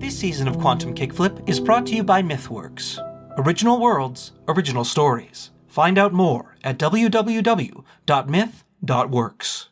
This season of Quantum Kickflip is brought to you by MythWorks. Original worlds, original stories. Find out more at www.myth.works.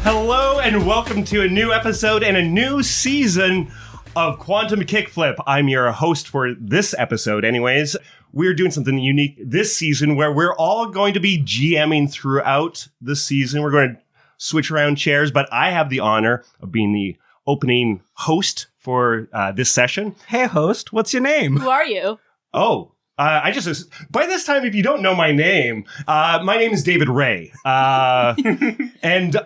Hello and welcome to a new episode and a new season of Quantum Kickflip. I'm your host for this episode anyways. We're doing something unique this season where we're all going to be GMing throughout the season. We're going to switch around chairs, but I have the honor of being the opening host for this session. Hey host, what's your name? Who are you? By this time, if you don't know my name is David Ray. And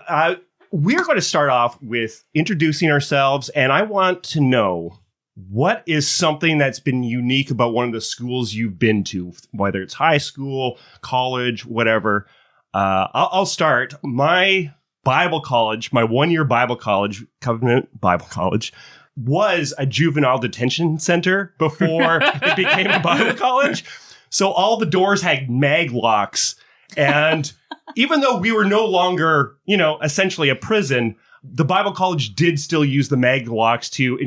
we're going to start off with introducing ourselves, and I want to know what is something that's been unique about one of the schools you've been to, whether it's high school, college, whatever. I'll start. My Bible college, my one-year Bible college, Covenant Bible College, was a juvenile detention center before it became a Bible college. So all the doors had mag locks. And even though we were no longer, essentially a prison, the Bible college did still use the mag locks to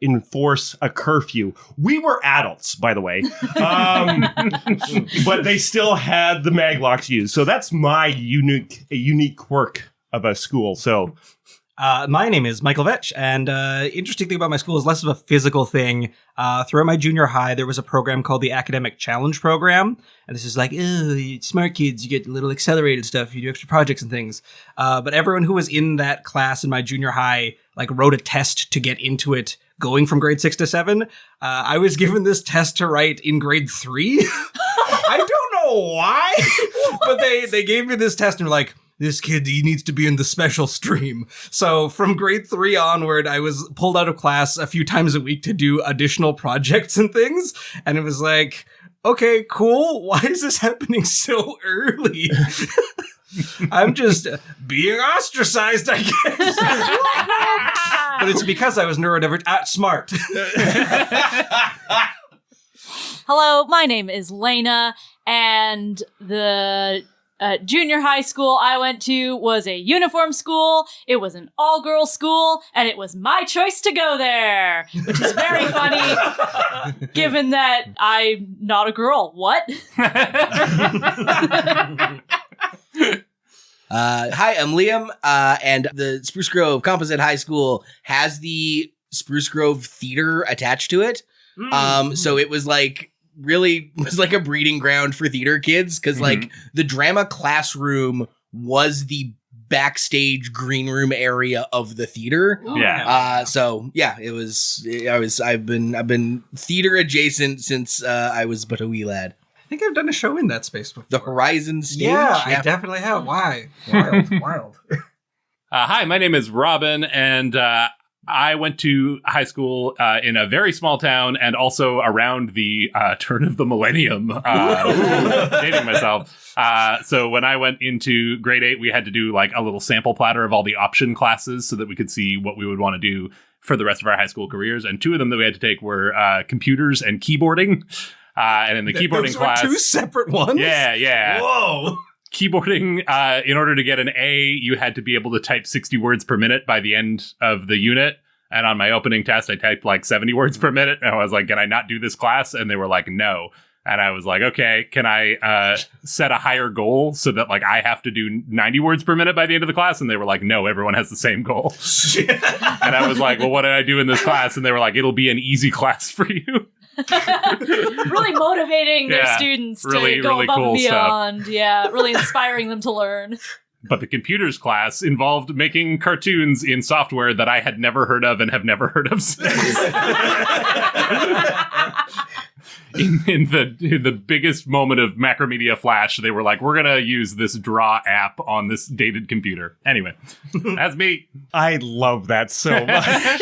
enforce a curfew. We were adults, by the way. But they still had the mag locks used. So that's my unique quirk of a school. So my name is Michael Vetsch, and interesting thing about my school is less of a physical thing. Throughout my junior high, there was a program called the Academic Challenge Program, and this is like, smart kids, you get a little accelerated stuff, you do extra projects and things. But everyone who was in that class in my junior high, wrote a test to get into it, going from grade 6 to 7. I was given this test to write in grade 3. I don't know why, but they gave me this test and were like, this kid, he needs to be in the special stream. So from grade 3 onward, I was pulled out of class a few times a week to do additional projects and things. And it was like, okay, cool. Why is this happening so early? I'm just being ostracized, I guess. But it's because I was smart. Hello, my name is Laena, and the junior high school I went to was a uniform school. It was an all-girls school, and it was my choice to go there, which is very funny, given that I'm not a girl. What? Hi, I'm Liam, and the Spruce Grove Composite High School has the Spruce Grove Theater attached to it. So it was really was like a breeding ground for theater kids, because the drama classroom was the backstage green room area of the theater. Yeah. I've been theater adjacent since I was but a wee lad. I think I've done a show in that space before. The Horizon stage? Yeah, I definitely have. Why? Wild. Hi, my name is Robyn, and I went to high school in a very small town and also around the turn of the millennium, dating myself. So when I went into grade 8, we had to do a little sample platter of all the option classes so that we could see what we would want to do for the rest of our high school careers. And 2 of them that we had to take were computers and keyboarding. And in the keyboarding class... Those were 2 separate ones? Yeah. Whoa! Keyboarding, in order to get an A, you had to be able to type 60 words per minute by the end of the unit. And on my opening test, I typed 70 words per minute. And I was like, can I not do this class? And they were like, no. And I was like, okay, can I set a higher goal so that I have to do 90 words per minute by the end of the class? And they were like, no, everyone has the same goal. And I was like, well, what did I do in this class? And they were like, it'll be an easy class for you. Really motivating their students to go above and beyond. Stuff. Yeah, really inspiring them to learn. But the computers class involved making cartoons in software that I had never heard of and have never heard of since. in the biggest moment of Macromedia Flash, they were like, we're going to use this draw app on this dated computer. Anyway, that's me. I love that so much.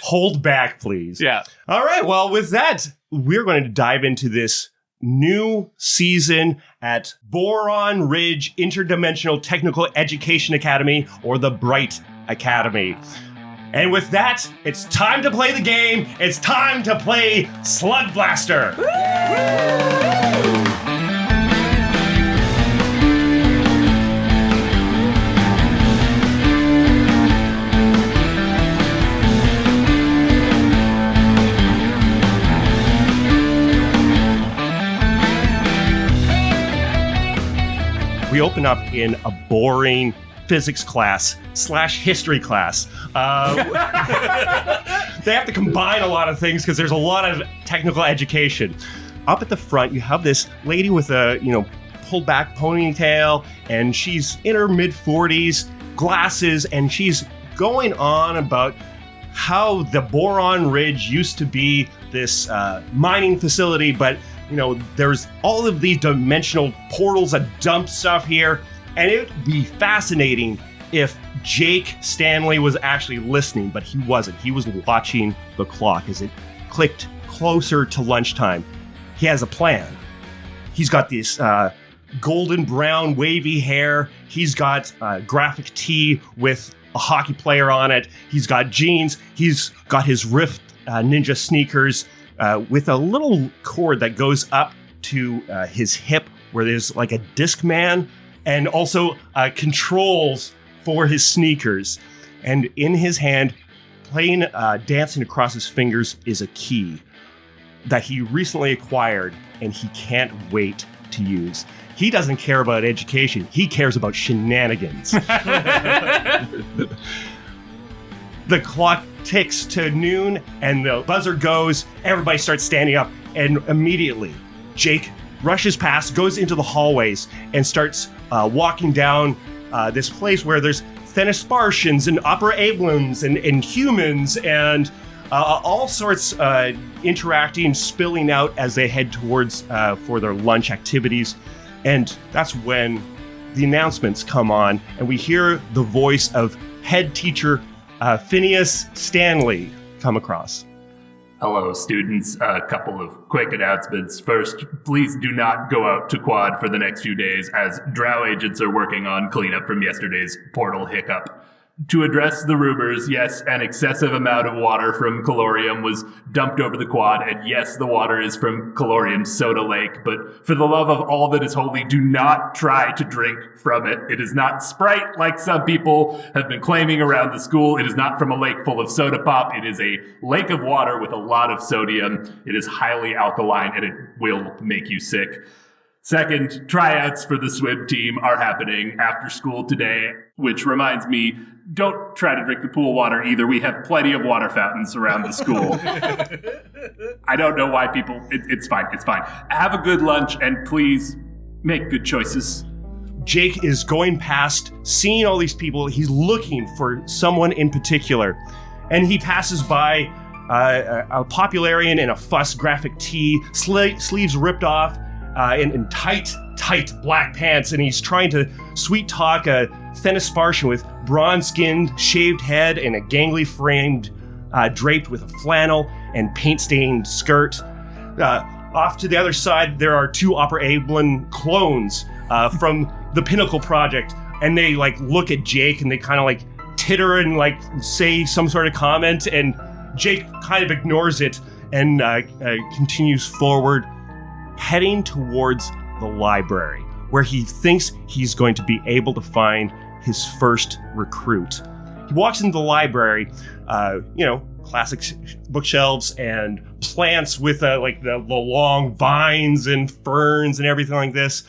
Hold back, please. Yeah. All right. Well, with that, we're going to dive into this new season at Boron Ridge Interdimensional Technical Education Academy, or the BRITE Academy. And with that, it's time to play the game. It's time to play Slugblaster. We open up in a boring physics class / history class. They have to combine a lot of things because there's a lot of technical education. Up at the front, you have this lady with a, pulled back ponytail, and she's in her mid-40s, glasses, and she's going on about how the Boron Ridge used to be this mining facility, but there's all of these dimensional portals that dump stuff here, and it would be fascinating if Jake Stanley was actually listening, but he wasn't. He was watching the clock as it clicked closer to lunchtime. He has a plan. He's got this golden brown wavy hair. He's got a graphic tee with a hockey player on it. He's got jeans. He's got his Rift ninja sneakers with a little cord that goes up to his hip where there's like a disc man, and also controls for his sneakers. And in his hand, dancing across his fingers, is a key that he recently acquired and he can't wait to use. He doesn't care about education. He cares about shenanigans. The clock ticks to noon and the buzzer goes. Everybody starts standing up, and immediately Jake rushes past, goes into the hallways, and starts walking down this place where there's Thenispartians and Opera Ablins and humans and all sorts interacting, spilling out as they head towards for their lunch activities. And that's when the announcements come on, and we hear the voice of head teacher Phineas Stanley come across. Hello, students. A couple of quick announcements. First, please do not go out to quad for the next few days, as drow agents are working on cleanup from yesterday's portal hiccup. To address the rumors, yes, an excessive amount of water from Calorium was dumped over the quad, and yes, the water is from Calorium's soda lake, but for the love of all that is holy, do not try to drink from it. It is not Sprite, like some people have been claiming around the school. It is not from a lake full of soda pop. It is a lake of water with a lot of sodium. It is highly alkaline, and it will make you sick. Second, tryouts for the swim team are happening after school today, which reminds me, don't try to drink the pool water either. We have plenty of water fountains around the school. I don't know why people... It's fine. It's fine. Have a good lunch, and please make good choices. Jake is going past, seeing all these people. He's looking for someone in particular. And he passes by a popularian in a fuss graphic tee, sleeves ripped off, in tight black pants, and he's trying to sweet talk a Thenispartian with bronze-skinned, shaved head and a gangly framed, draped with a flannel and paint-stained skirt. Off to the other side, there are two Opera Ablin clones from the Pinnacle Project, and they look at Jake and they kind of titter and say some sort of comment, and Jake kind of ignores it and continues forward, heading towards the library, where he thinks he's going to be able to find his first recruit. He walks into the library, classic bookshelves and plants with the long vines and ferns and everything like this.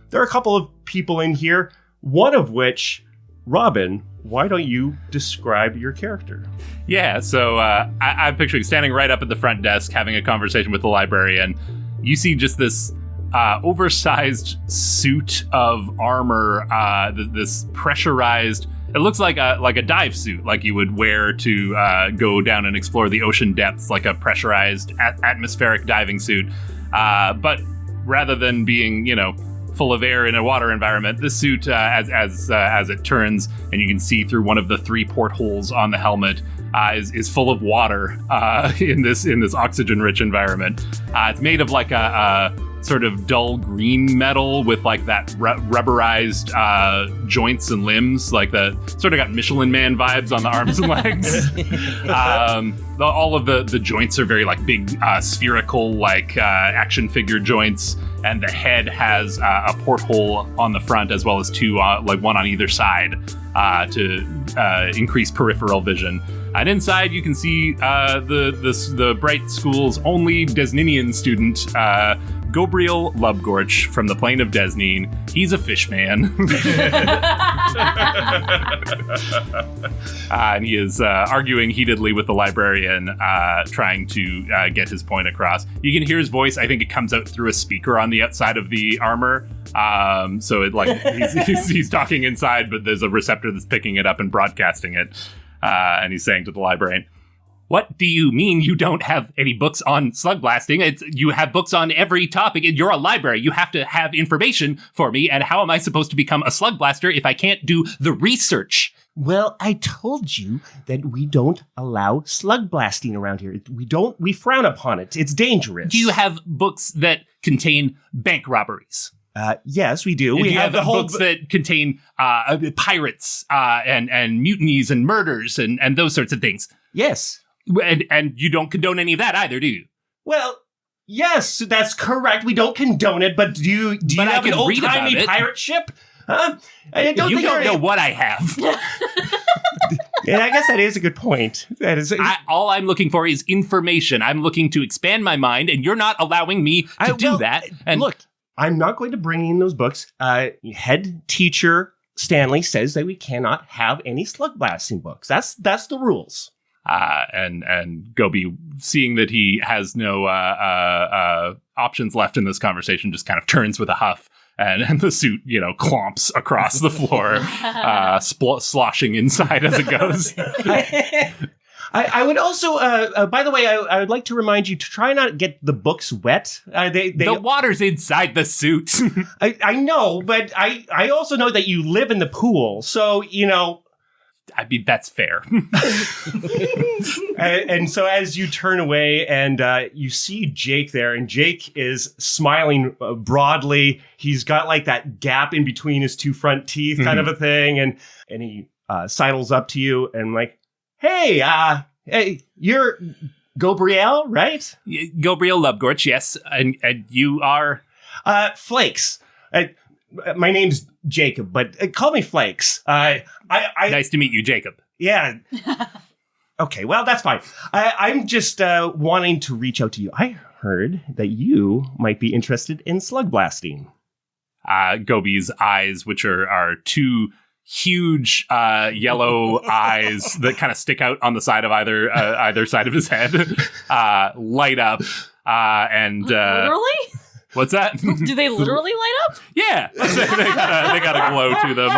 There are a couple of people in here, one of which, Robyn, why don't you describe your character? Yeah, so I'm picturing standing right up at the front desk, having a conversation with the librarian. You see just this oversized suit of armor, this pressurized. It looks like a dive suit, like you would wear to go down and explore the ocean depths, like a pressurized atmospheric diving suit. But rather than being, full of air in a water environment, this suit, as it turns, and you can see through one of the 3 portholes on the helmet, is full of water in this oxygen-rich environment. It's made of like a sort of dull green metal with like that rubberized joints and limbs, like the sort of got Michelin Man vibes on the arms and legs. All of the joints are very like big spherical like action figure joints, and the head has a porthole on the front as well as two like one on either side to increase peripheral vision. And inside you can see the BRITE School's only Desninian student, Gobriel Lubgorch from the plane of Desnine. He's a fish man. And he is arguing heatedly with the librarian, trying to get his point across. You can hear his voice. I think it comes out through a speaker on the outside of the armor. So it like he's talking inside, but there's a receptor that's picking it up and broadcasting it. And he's saying to the librarian, "What do you mean you don't have any books on slugblasting? You have books on every topic. You're a library. You have to have information for me. And how am I supposed to become a slugblaster if I can't do the research?" Well, I told you that we don't allow slug blasting around here. We frown upon it. It's dangerous. Do you have books that contain bank robberies? Yes, we do. We have the whole books that contain pirates and mutinies and murders and those sorts of things. Yes. And you don't condone any of that either, do you? Well, yes, that's correct. We don't condone it, but do you have an old-timey pirate ship? Huh? You don't know what I have. Yeah, I guess that is a good point. That is. All I'm looking for is information. I'm looking to expand my mind, and you're not allowing me to do that. And look, I'm not going to bring in those books. Head teacher Stanley says that we cannot have any slug blasting books. That's the rules. And Goby, seeing that he has no options left in this conversation, just kind of turns with a huff, and the suit, clomps across the floor, sloshing inside as it goes. I would also, by the way, I would like to remind you to try not to get the books wet. The water's inside the suit. I know, but I also know that you live in the pool, so, I mean, that's fair. and so as you turn away and you see Jake there, and Jake is smiling broadly. He's got like that gap in between his two front teeth kind of a thing. And he sidles up to you and like, hey, you're Gobriel, right? Gobriel Lubgorch, yes. And you are? Flakes. My name's Jacob, but call me Flakes. Nice to meet you, Jacob. Yeah. Okay, well, that's fine. I'm just wanting to reach out to you. I heard that you might be interested in slug blasting. Goby's eyes, which are two huge yellow eyes that kind of stick out on the side of either side of his head, light up. And literally? What's that? Do they literally light up? Yeah, they got a glow to them.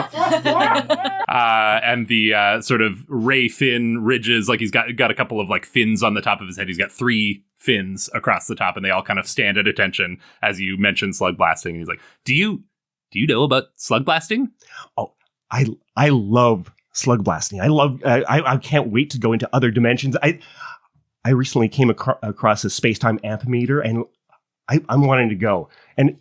And the sort of ray fin ridges, like he's got a couple of like fins on the top of his head. He's got 3 fins across the top, and they all kind of stand at attention as you mention slug blasting. And he's like, "Do you know about slug blasting?" Oh, I love slug blasting. I can't wait to go into other dimensions. I recently came across a space-time amphimeter, and I'm wanting to go. And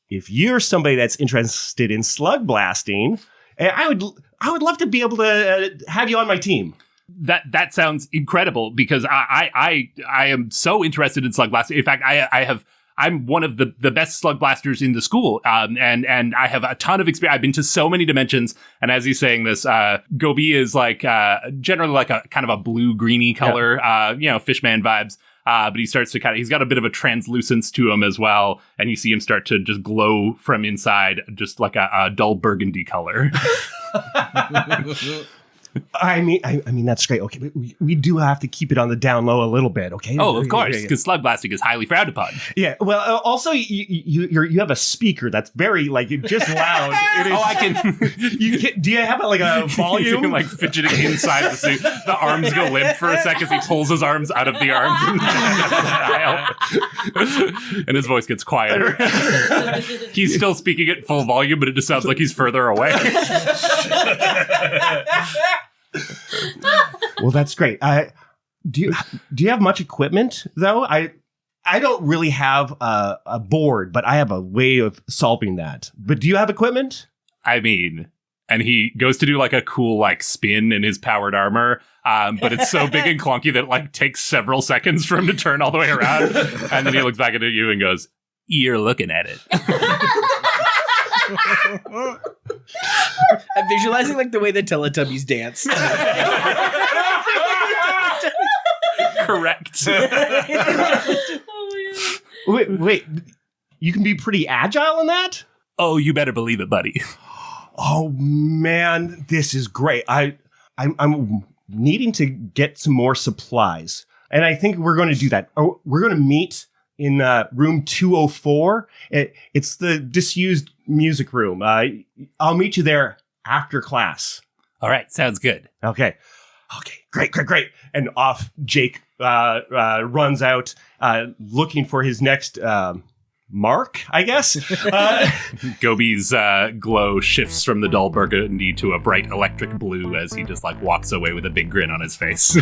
if you're somebody that's interested in slug blasting, I would love to be able to have you on my team. That sounds incredible, because I am so interested in slug blasting. In fact, I'm one of the best slug blasters in the school, and I have a ton of experience. I've been to so many dimensions, and as he's saying this, Goby is like generally like a kind of a blue greeny color, fishman vibes. But he starts to he's got a bit of a translucence to him as well. And you see him start to just glow from inside, just like a dull burgundy color. I mean, that's great. Okay, but we do have to keep it on the down low a little bit, okay? Oh, of course, because slug blasting is highly frowned upon. Yeah, well, also, you have a speaker that's very, like, just loud. I can... do you have, like, a volume? He's, like, fidgeting inside the suit. The arms go limp for a second as he pulls his arms out of the arms. And his voice gets quieter. He's still speaking at full volume, but it just sounds like he's further away. Well, that's great. Do you have much equipment though? I don't really have a board, but I have a way of solving that. But do you have equipment? I mean, and he goes to do like a cool like spin in his powered armor, but it's so big and clunky that it like takes several seconds for him to turn all the way around. And then he looks back at you and goes, "You're looking at it." I'm visualizing like the way the Teletubbies dance. Correct. Wait, you can be pretty agile in that? Oh, you better believe it, buddy. Oh man, this is great. I'm needing to get some more supplies, and I think we're going to do that. We're going to meet in room 204. It's the disused music room. I'll meet you there after class. All right, sounds good. Okay, great. And off Jake runs out looking for his next mark, I guess. Goby's glow shifts from the dull burgundy to a bright electric blue as he just like walks away with a big grin on his face.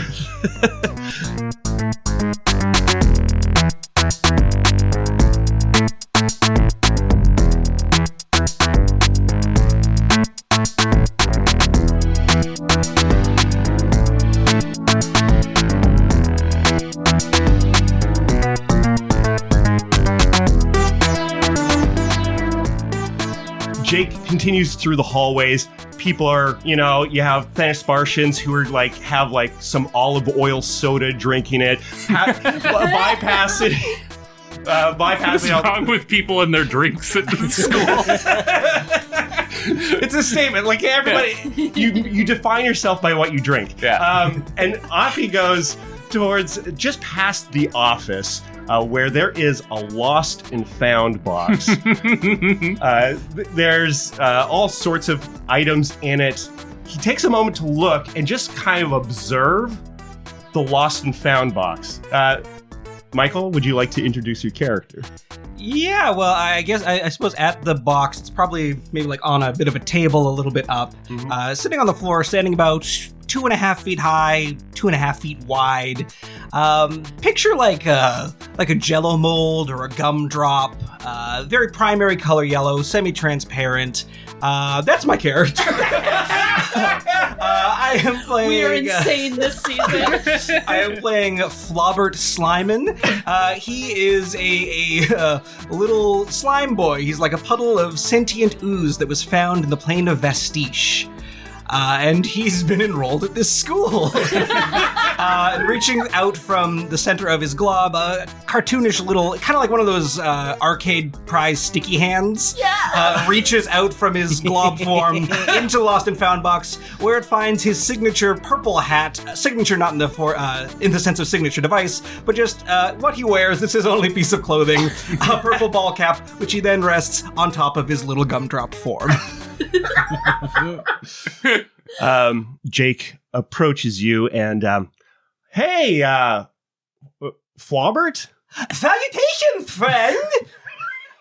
Jake continues through the hallways. People are, you have Thanos Spartians who are have some olive oil soda drinking it, bypassing. What's wrong with people and their drinks at the school? It's a statement. Like everybody, you define yourself by what you drink. Yeah. And off he goes towards just past the office. Where there is a lost and found box. There's all sorts of items in it. He takes a moment to look and just kind of observe the lost and found box. Michael, would you like to introduce your character? Yeah, well, I guess, I suppose at the box, it's probably maybe like on a bit of a table a little bit up, sitting on the floor, standing about 2.5 feet high, 2.5 feet wide. Picture like a Jell-O mold or a gumdrop. Very primary color yellow, semi-transparent. That's my character. I am playing. We are insane this season. I am playing Flobert Slyman. He is a little slime boy. He's like a puddle of sentient ooze that was found in the plain of Vestige. And he's been enrolled at this school. Reaching out from the center of his glob, a cartoonish little, kind of like one of those arcade prize sticky hands, reaches out from his glob form into the Lost and Found box, where it finds his signature purple hat. Signature not in the sense of signature device, but just what he wears. This is his only piece of clothing, a purple ball cap, which he then rests on top of his little gumdrop form. Jake approaches you and, hey, Flobert? Salutations, friend!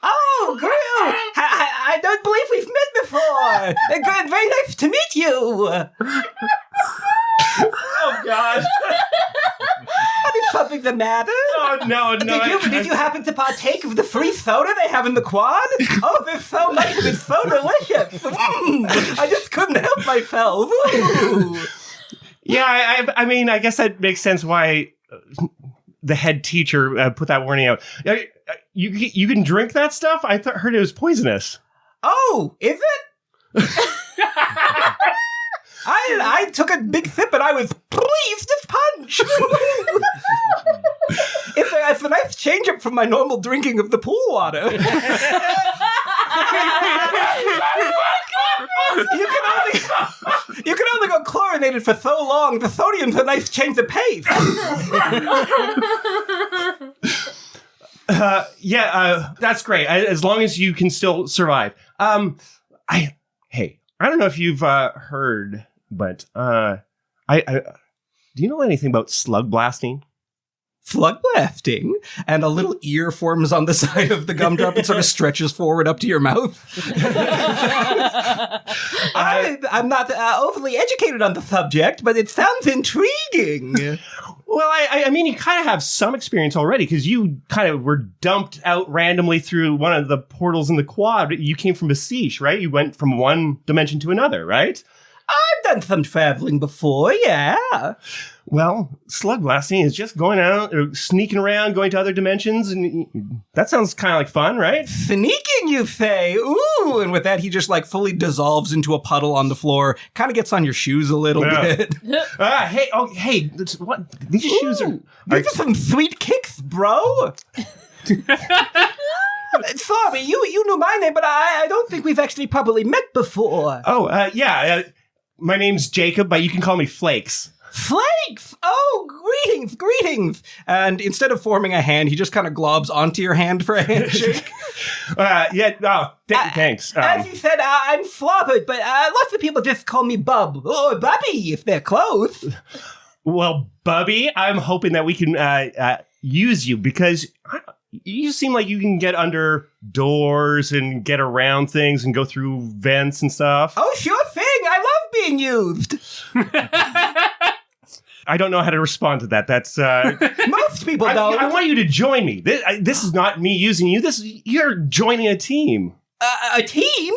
Oh, Gobriel! I don't believe we've met before! Good, very nice to meet you! Oh, God. Is something the matter? Oh, no. Did you happen to partake of the free soda they have in the quad? Oh, there's so much of it, it's so delicious! I just couldn't help myself! Ooh. Yeah, I mean, I guess that makes sense why the head teacher put that warning out. You can drink that stuff? I heard it was poisonous. Oh, is it? I took a big sip and I was pleased as punch. It's a nice change up from my normal drinking of the pool water. You can only go chlorinated for so long. The sodium's a nice change of pace. That's great. As long as you can still survive. I don't know if you've heard, but do you know anything about slug blasting? Slugblasting, and a little ear forms on the side of the gumdrop and sort of stretches forward up to your mouth. I'm not overly educated on the subject, but it sounds intriguing. Well, I mean, you kind of have some experience already because you kind of were dumped out randomly through one of the portals in the quad. You came from Besiege, right? You went from one dimension to another, right? I've done some traveling before, yeah. Well, slugblasting is just going out, or sneaking around, going to other dimensions, and that sounds kind of like fun, right? Sneaking, you say? Ooh! And with that, he just like fully dissolves into a puddle on the floor, kind of gets on your shoes a little bit. Hey, what? These shoes are... These are some sweet kicks, bro. Sorry, you knew my name, but I don't think we've actually probably met before. Yeah. My name's Jacob, but you can call me Flakes. Flakes! Oh, greetings! And instead of forming a hand, he just kind of globs onto your hand for a handshake. Thanks. As you said, I'm Flobert, but lots of people just call me Bub, or Bubby, if they're close. Well, Bubby, I'm hoping that we can use you, because you seem like you can get under doors and get around things and go through vents and stuff. Oh, sure thing! I love being used! I don't know how to respond to that. That's most people don't. I want you to join me. This is not me using you. You're joining a team. A team?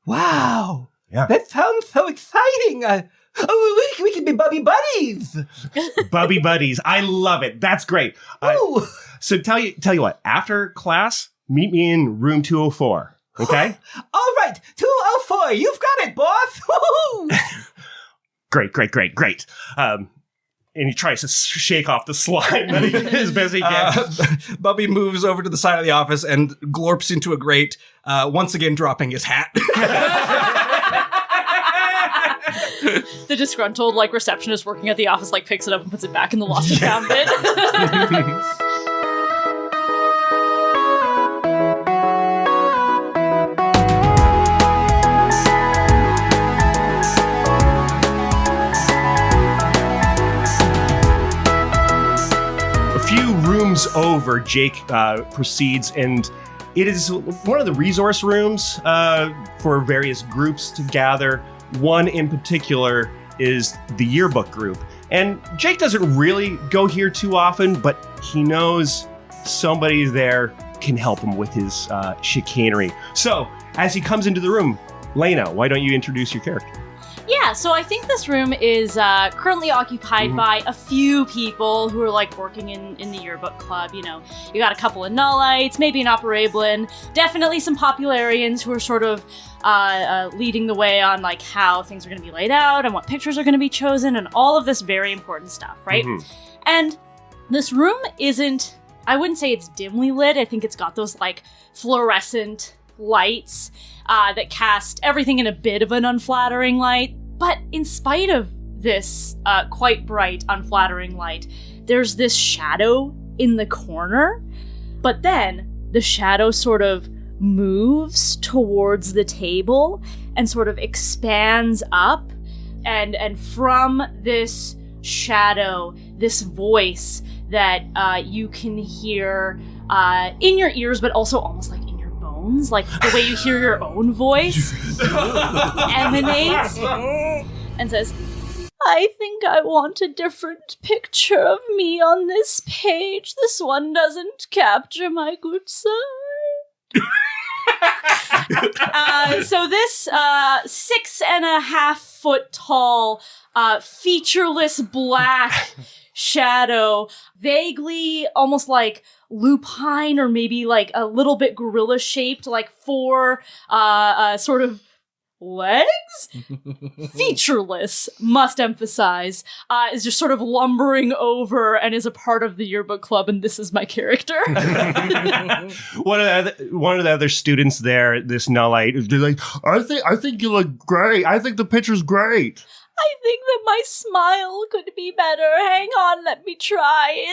Wow. Yeah. That sounds so exciting. We can be Bubby Buddies. Bubby Buddies. I love it. That's great. So tell you what. After class, meet me in room 204. Okay? All right. 204. You've got it, boss. Great. And he tries to shake off the slime that he is busy getting. Bubby moves over to the side of the office and glorps into a grate, once again dropping his hat. The disgruntled, receptionist working at the office, picks it up and puts it back in the lost and found bit. Over, Jake proceeds, and it is one of the resource rooms for various groups to gather. One in particular is the yearbook group, and Jake doesn't really go here too often, but he knows somebody there can help him with his chicanery. So as he comes into the room, Laena, why don't you introduce your character? Yeah, so I think this room is currently occupied by a few people who are working in the yearbook club. You got a couple of nullites, maybe an operablin, definitely some popularians who are sort of leading the way on how things are going to be laid out and what pictures are going to be chosen and all of this very important stuff, right? Mm-hmm. And this room isn't, I wouldn't say it's dimly lit. I think it's got those fluorescent lights that cast everything in a bit of an unflattering light. But in spite of this quite bright, unflattering light, there's this shadow in the corner. But then the shadow sort of moves towards the table and sort of expands up. And from this shadow, this voice that you can hear in your ears, but also almost in your bones, the way you hear your own voice emanates and says, I think I want a different picture of me on this page. This one doesn't capture my good side. So this 6.5 foot tall, featureless black shadow, vaguely almost like lupine or maybe a little bit gorilla shaped, 4 sort of legs? Featureless, must emphasize, is just sort of lumbering over and is a part of the yearbook club, and this is my character. One of the other students there, this nullite, is like, I think you look great. I think the picture's great. I think that my smile could be better. Hang on, let me try.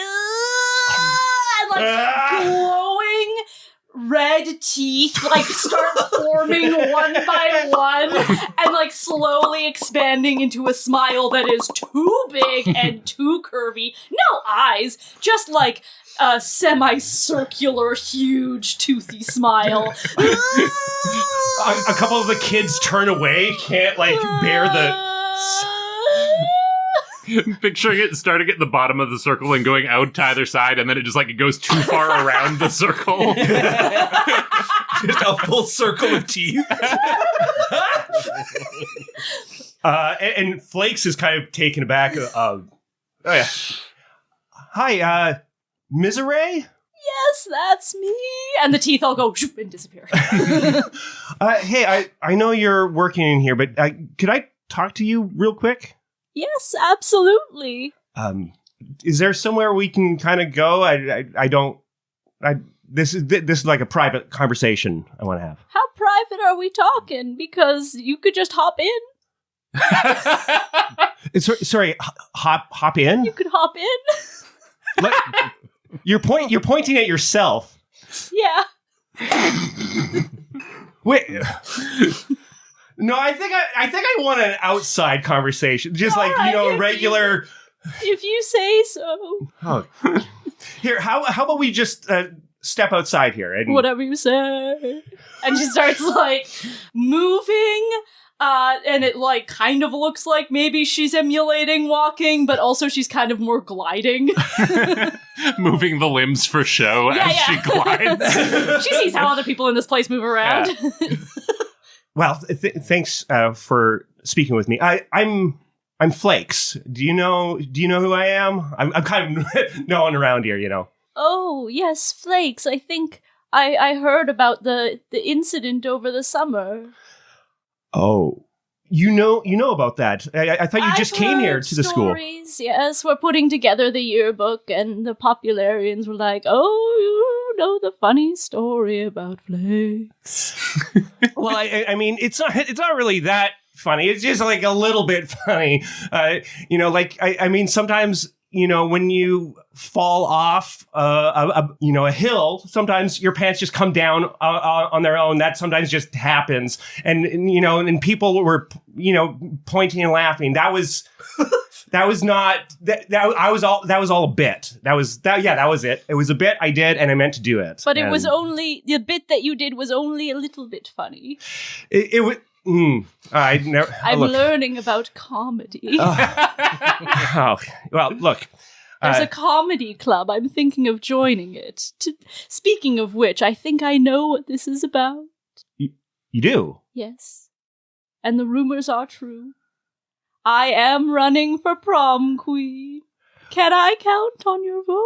And glowing red teeth like start forming one by one and like slowly expanding into a smile that is too big and too curvy. No eyes, just like a semicircular, huge, toothy smile. A couple of the kids turn away, can't like bear the. Picturing it starting at the bottom of the circle and going out to either side, and then it just like it goes too far around the circle. Just a full circle of teeth. And Flakes is kind of taken aback. Oh yeah. Hi, Miserée? Yes, that's me. And the teeth all go and disappear. Hey, I know you're working in here, but could I talk to you real quick? Yes, absolutely. Is there somewhere we can kind of go? This is like a private conversation I want to have. How private are we talking? Because you could just hop in. Sorry, hop in? You could hop in. You're pointing at yourself. Yeah. Wait. No, I think I want an outside conversation. Just like, Alright, regular. If you say so. Oh. Here, how about we just step outside here and Whatever you say. And she starts like moving. And it like kind of looks like maybe she's emulating walking, but also she's kind of more gliding. Moving the limbs for show as she glides. She sees how other people in this place move around. Yeah. Well, thanks for speaking with me. I'm Flakes. Do you know who I am? I'm kind of no one around here, Oh, yes, Flakes. I think I heard about the incident over the summer. Oh, you know about that. I thought you just came here to the school. Stories, yes. We're putting together the yearbook, and the popularians were like, "Oh, you know the funny story about Flakes." Well, I mean, it's not really that funny. It's just like a little bit funny. I mean, sometimes. When you fall off a hill, sometimes your pants just come down on their own. That sometimes just happens. And people were, pointing and laughing. That was not that was all a bit. That was it. It was a bit I did and I meant to do it. But it was only the bit that you did was only a little bit funny. It was I'm learning about comedy. Oh, well, look. There's a comedy club. I'm thinking of joining it. Speaking of which, I think I know what this is about. You do? Yes. And the rumors are true. I am running for prom queen. Can I count on your vote?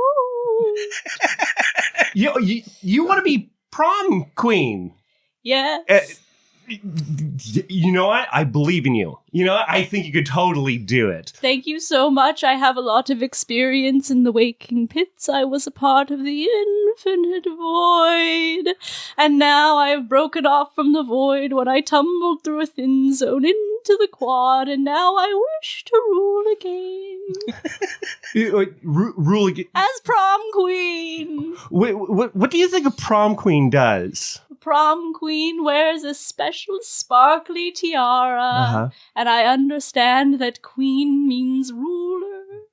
You want to be prom queen? Yes. You know what? I believe in you. I think you could totally do it. Thank you so much. I have a lot of experience in the waking pits. I was a part of the infinite void. And now I have broken off from the void when I tumbled through a thin zone into the quad, and now I wish to rule again. Rule again? As prom queen. Wait, what do you think a prom queen does? Prom queen wears a special sparkly tiara, and I understand that queen means ruler.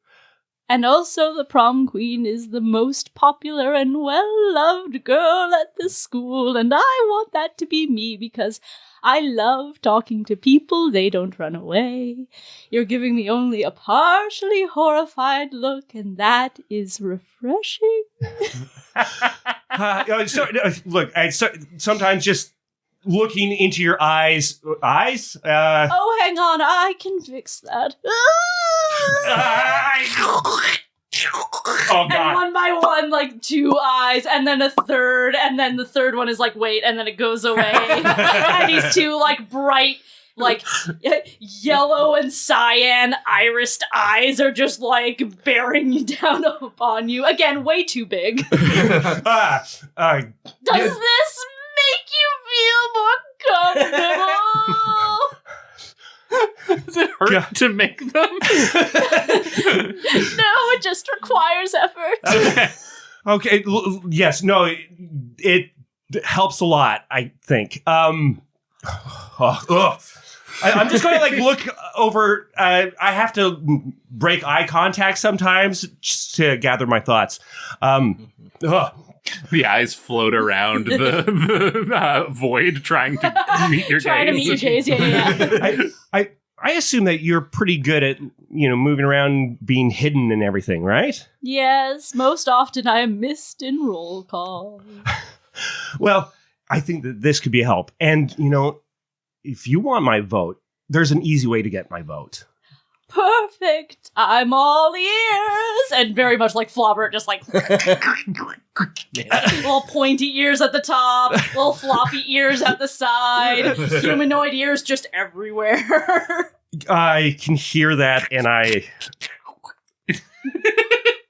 And also the prom queen is the most popular and well-loved girl at the school, and I want that to be me because I love talking to people. They don't run away. You're giving me only a partially horrified look, and that is refreshing. Sometimes just looking into your eyes. Oh, hang on. I can fix that. Oh, God. And one by one, like 2 eyes, and then a third, and then the third one is like, wait, and then it goes away. And these 2, like, bright, like, yellow and cyan irised eyes are just, like, bearing down upon you. Again, way too big. Does this make you feel more comfortable? Does it hurt to make them? No, it just requires effort. Okay. Yes. No. It helps a lot, I think. I'm just going to like look over. I have to break eye contact sometimes just to gather my thoughts. The eyes float around the void, trying to meet your Trying to gaze. meet your gaze, yeah. I assume that you're pretty good at, moving around, being hidden and everything, right? Yes, most often I am missed in roll call. Well, I think that this could be a help. And, if you want my vote, there's an easy way to get my vote. Perfect. I'm all ears. And very much like Flobert, just like little pointy ears at the top, little floppy ears at the side, humanoid ears just everywhere. I can hear that, and I...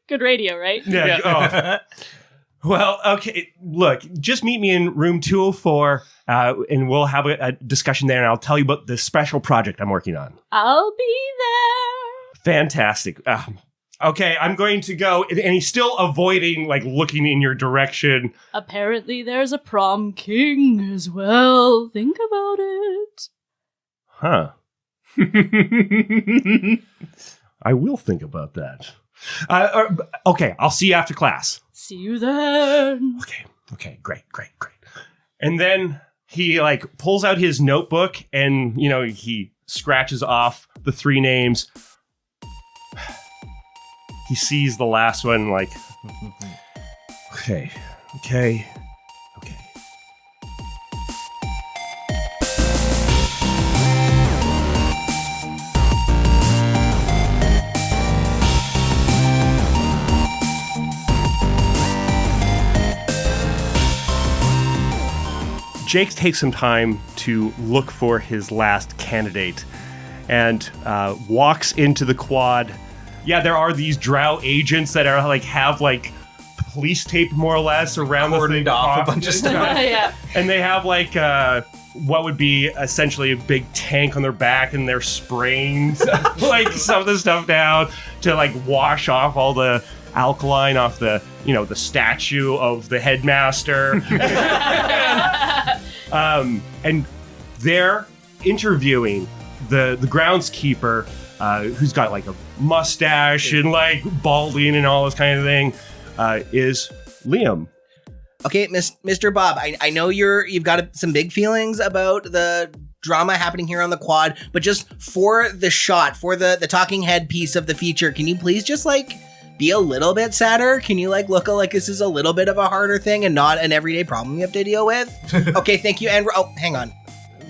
Good radio, right? Yeah. Oh. Well, okay. Look, just meet me in room 204, and we'll have a discussion there, and I'll tell you about the special project I'm working on. I'll be there. Fantastic. Okay, I'm going to go, and he's still avoiding, like, looking in your direction. Apparently there's a prom king as well. Think about it. Huh. I will think about that. Okay, I'll see you after class. See you then. Okay, great. And then he like pulls out his notebook and, he scratches off the 3 names. He sees the last one like, okay. Jake takes some time to look for his last candidate and walks into the quad. Yeah, there are these drow agents that are have police tape more or less around the thing, off a bunch of stuff. Yeah. and they have what would be essentially a big tank on their back, and they're spraying some of the stuff down to wash off all the alkaline off the the statue of the headmaster. And they're interviewing the groundskeeper, who's got a mustache and balding and all this kind of thing, is Liam. Okay, Mr. Bob, I know you've got some big feelings about the drama happening here on the quad, but just for the shot, for the talking head piece of the feature, can you please just be a little bit sadder? Can you look like this is a little bit of a harder thing and not an everyday problem you have to deal with? Okay, thank you. And hang on.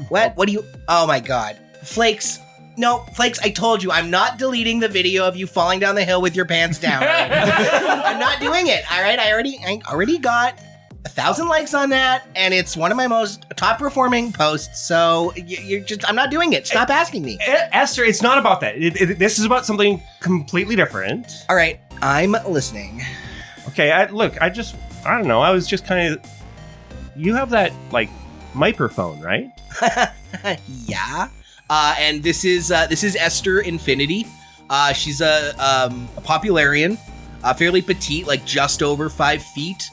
What do you? Oh my God, Flakes. No, Flakes, I told you, I'm not deleting the video of you falling down the hill with your pants down. Right? I'm not doing it. All right, I already got 1,000 likes on that, and it's one of my most top performing posts. So I'm not doing it. Stop asking me. Esther, it's not about that. This is about something completely different. All right, I'm listening. Okay, I don't know. I was just kind of. You have that microphone, right? Yeah. And this is Esther Infinitē. She's a popularian, fairly petite, just over 5 feet,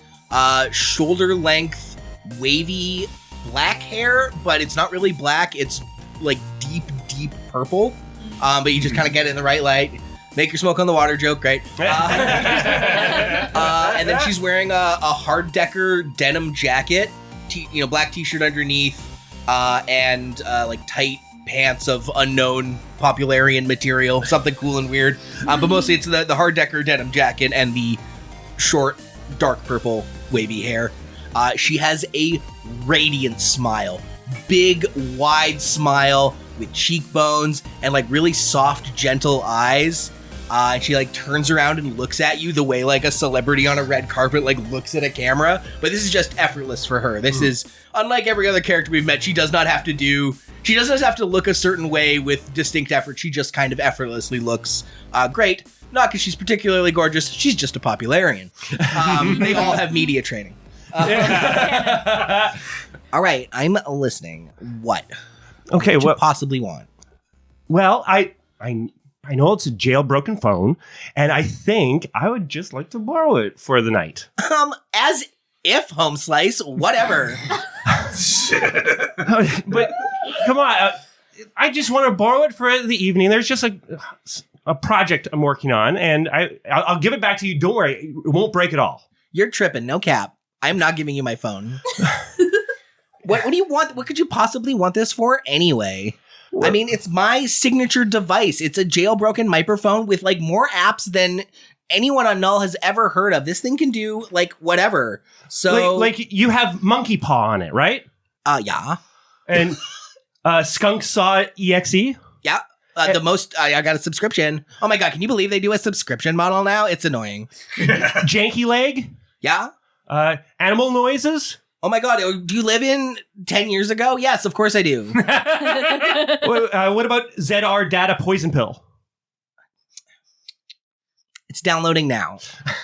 shoulder length, wavy black hair, but it's not really black. It's deep purple. But you just kind of get it in the right light. Make your smoke on the water joke, great. And then she's wearing a hard decker denim jacket, black t-shirt underneath, and tight pants of unknown popularian material, something cool and weird. But mostly it's the hard decker denim jacket and the short, dark purple wavy hair. She has a radiant smile, big, wide smile with cheekbones and really soft, gentle eyes. And she turns around and looks at you the way a celebrity on a red carpet looks at a camera. But this is just effortless for her. This is unlike every other character we've met. She doesn't have to look a certain way with distinct effort. She just kind of effortlessly looks great. Not because she's particularly gorgeous. She's just a popularian. They all have media training. All right, I'm listening. What? Okay, what you possibly want? Well, I know it's a jailbroken phone, and I think I would just like to borrow it for the night. As If home slice, whatever. But come on, I just want to borrow it for the evening. There's just a project I'm working on, and I'll give it back to you. Don't worry, it won't break at all. You're tripping, no cap. I'm not giving you my phone. What do you want? What could you possibly want this for anyway? I mean, it's my signature device. It's a jailbroken microphone with like more apps than anyone on Null has ever heard of. This thing can do like whatever. So like you have Monkey Paw on it, right? Yeah. And Skunk Saw EXE? Yeah. The most, I got a subscription. Oh my God. Can you believe they do a subscription model now? It's annoying. Janky Leg? Yeah. Animal Noises? Oh my God. Do you live in 10 years ago? Yes, of course I do. What about ZR Data Poison Pill? It's downloading now.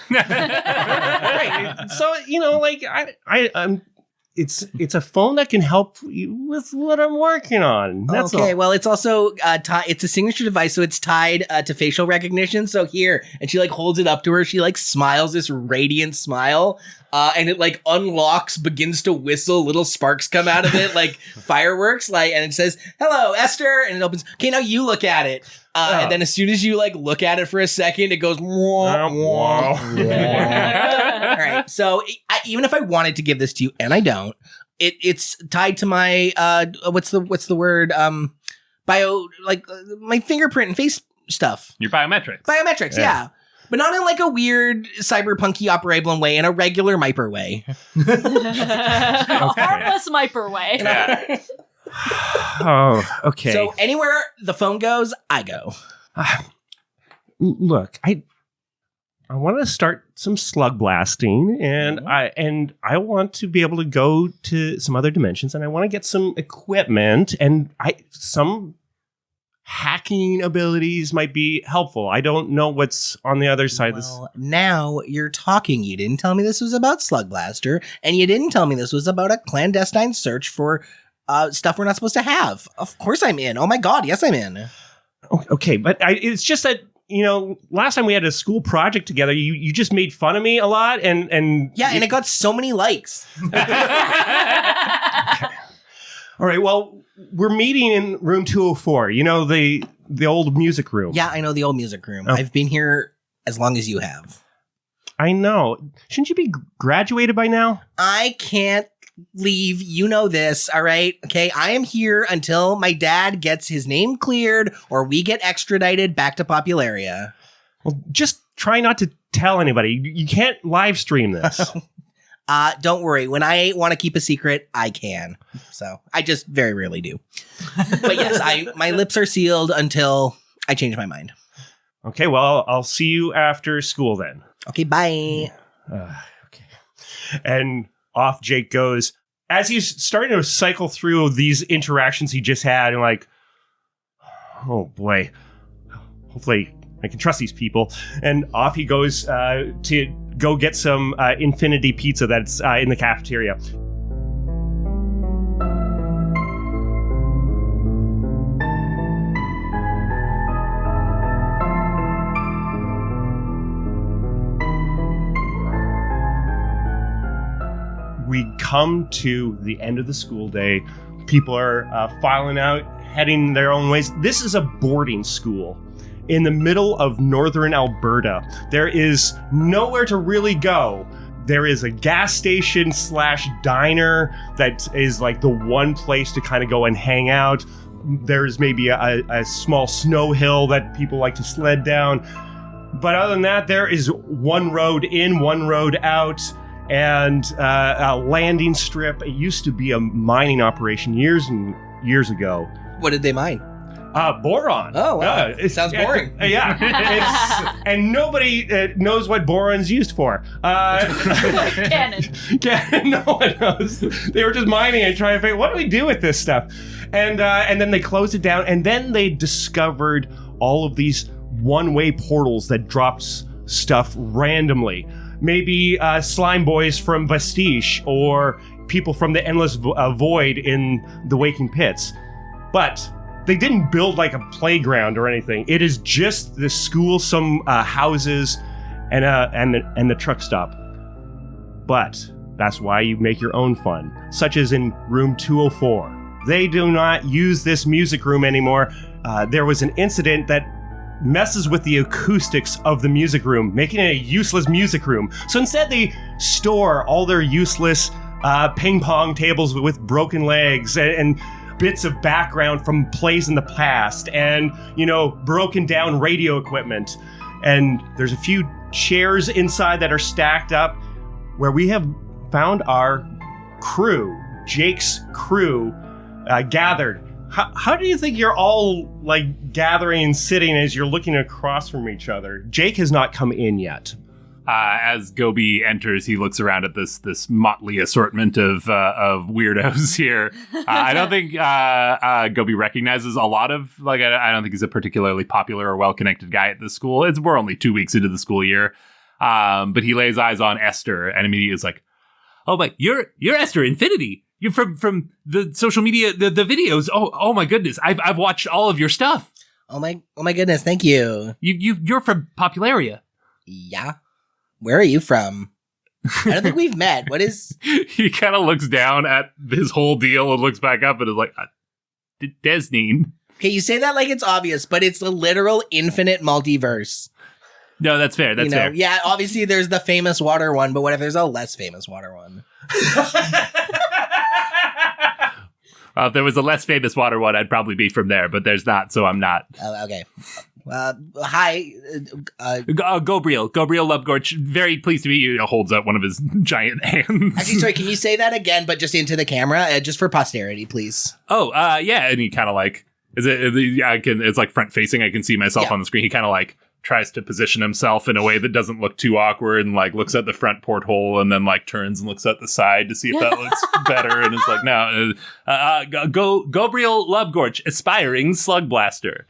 Right. So, like it's a phone that can help you with what I'm working on. That's okay. all. Well, it's also it's a signature device, so it's tied to facial recognition. So here, and she like holds it up to her. She like smiles this radiant smile, and it like unlocks, begins to whistle. Little sparks come out of it, like fireworks. Like, and it says, "Hello, Esther," and it opens. Okay, now you look at it. And then as soon as you like look at it for a second, it goes. Wah, wah, wah. All right. So even if I wanted to give this to you, and I don't, it's tied to my what's the word bio, like my fingerprint and face stuff. Your biometrics. Biometrics, yeah. But not in like a weird cyberpunky operablum way, in a regular Myper way. Harmless Myper way. Yeah. Oh, okay. So anywhere the phone goes, I go. Look, I want to start some slug blasting, and I want to be able to go to some other dimensions, and I want to get some equipment, and some hacking abilities might be helpful. I don't know what's on the other side of this. Now you're talking. You didn't tell me this was about Slugblaster, and you didn't tell me this was about a clandestine search for stuff we're not supposed to have. Of course I'm in. Oh my God, yes I'm in. Okay, but it's just that, last time we had a school project together, you just made fun of me a lot, and yeah, and it got so many likes. All right, well, we're meeting in room 204, the old music room. Yeah, I know the old music room. I've been here as long as you have. I know. Shouldn't you be graduated by now? I can't leave. You know this, all right? Okay, I am here until my dad gets his name cleared or we get extradited back to Popularia. Well, just try not to tell anybody. You can't live stream this. Don't worry. When I want to keep a secret, I can. So I just very rarely do. But yes, my lips are sealed until I change my mind. Okay, well, I'll see you after school then. Okay, bye. Okay. And off Jake goes. As he's starting to cycle through these interactions he just had, and like, oh boy, hopefully I can trust these people. And off he goes to go get some Infinitē pizza that's in the cafeteria. We come to the end of the school day. People are filing out, heading their own ways. This is a boarding school in the middle of northern Alberta. There is nowhere to really go. There is a gas station / diner that is like the one place to kind of go and hang out. There's maybe a small snow hill that people like to sled down. But other than that, there is one road in, one road out, and a landing strip. It used to be a mining operation years and years ago. What did they mine? Boron. Oh, wow. It sounds boring. Yeah. And nobody knows what boron's used for. Cannon. No one knows. They were just mining and trying to figure, what do we do with this stuff? And then they closed it down, and then they discovered all of these one-way portals that dropped stuff randomly. Maybe slime boys from Vestige, or people from the Endless Void in the Waking Pits. But they didn't build like a playground or anything. It is just the school, some houses, and the truck stop. But That's why you make your own fun, such as in room 204. They do not use this music room anymore. There was an incident that messes with the acoustics of the music room, making it a useless music room. So instead they store all their useless ping pong tables with broken legs and bits of background from plays in the past and, broken down radio equipment. And there's a few chairs inside that are stacked up where we have found our crew, Jake's crew, gathered. How do you think you're all gathering and sitting as you're looking across from each other? Jake has not come in yet. As Goby enters, he looks around at this motley assortment of weirdos here. I don't think Goby recognizes a lot of I don't think he's a particularly popular or well-connected guy at this school. We're only 2 weeks into the school year, but he lays eyes on Esther and immediately is like, "Oh, but you're Esther Infinitē. You're from the social media, the videos. Oh my goodness, I've watched all of your stuff. Oh my goodness, thank you. You're from Popularia." Yeah. Where are you from? I don't think we've met. What is... He kind of looks down at his whole deal and looks back up and is like, Desneen. Okay, you say that like it's obvious, but it's the literal infinite multiverse. No, that's fair. That's fair. Yeah, obviously there's the famous water one, but what if there's a less famous water one? If there was a less famous water one, I'd probably be from there, but there's not, so I'm not. Okay. Hi. Gobriel Lubgorch. Very pleased to meet you. He holds up one of his giant hands. Actually, sorry, can you say that again, but just into the camera, just for posterity, please? Oh, yeah, and he kind of it's like front facing. I can see myself on the screen. He kind of tries to position himself in a way that doesn't look too awkward and looks at the front porthole and then turns and looks at the side to see if that looks better and is like, no, Gobriel Lubgorch, aspiring Slugblaster.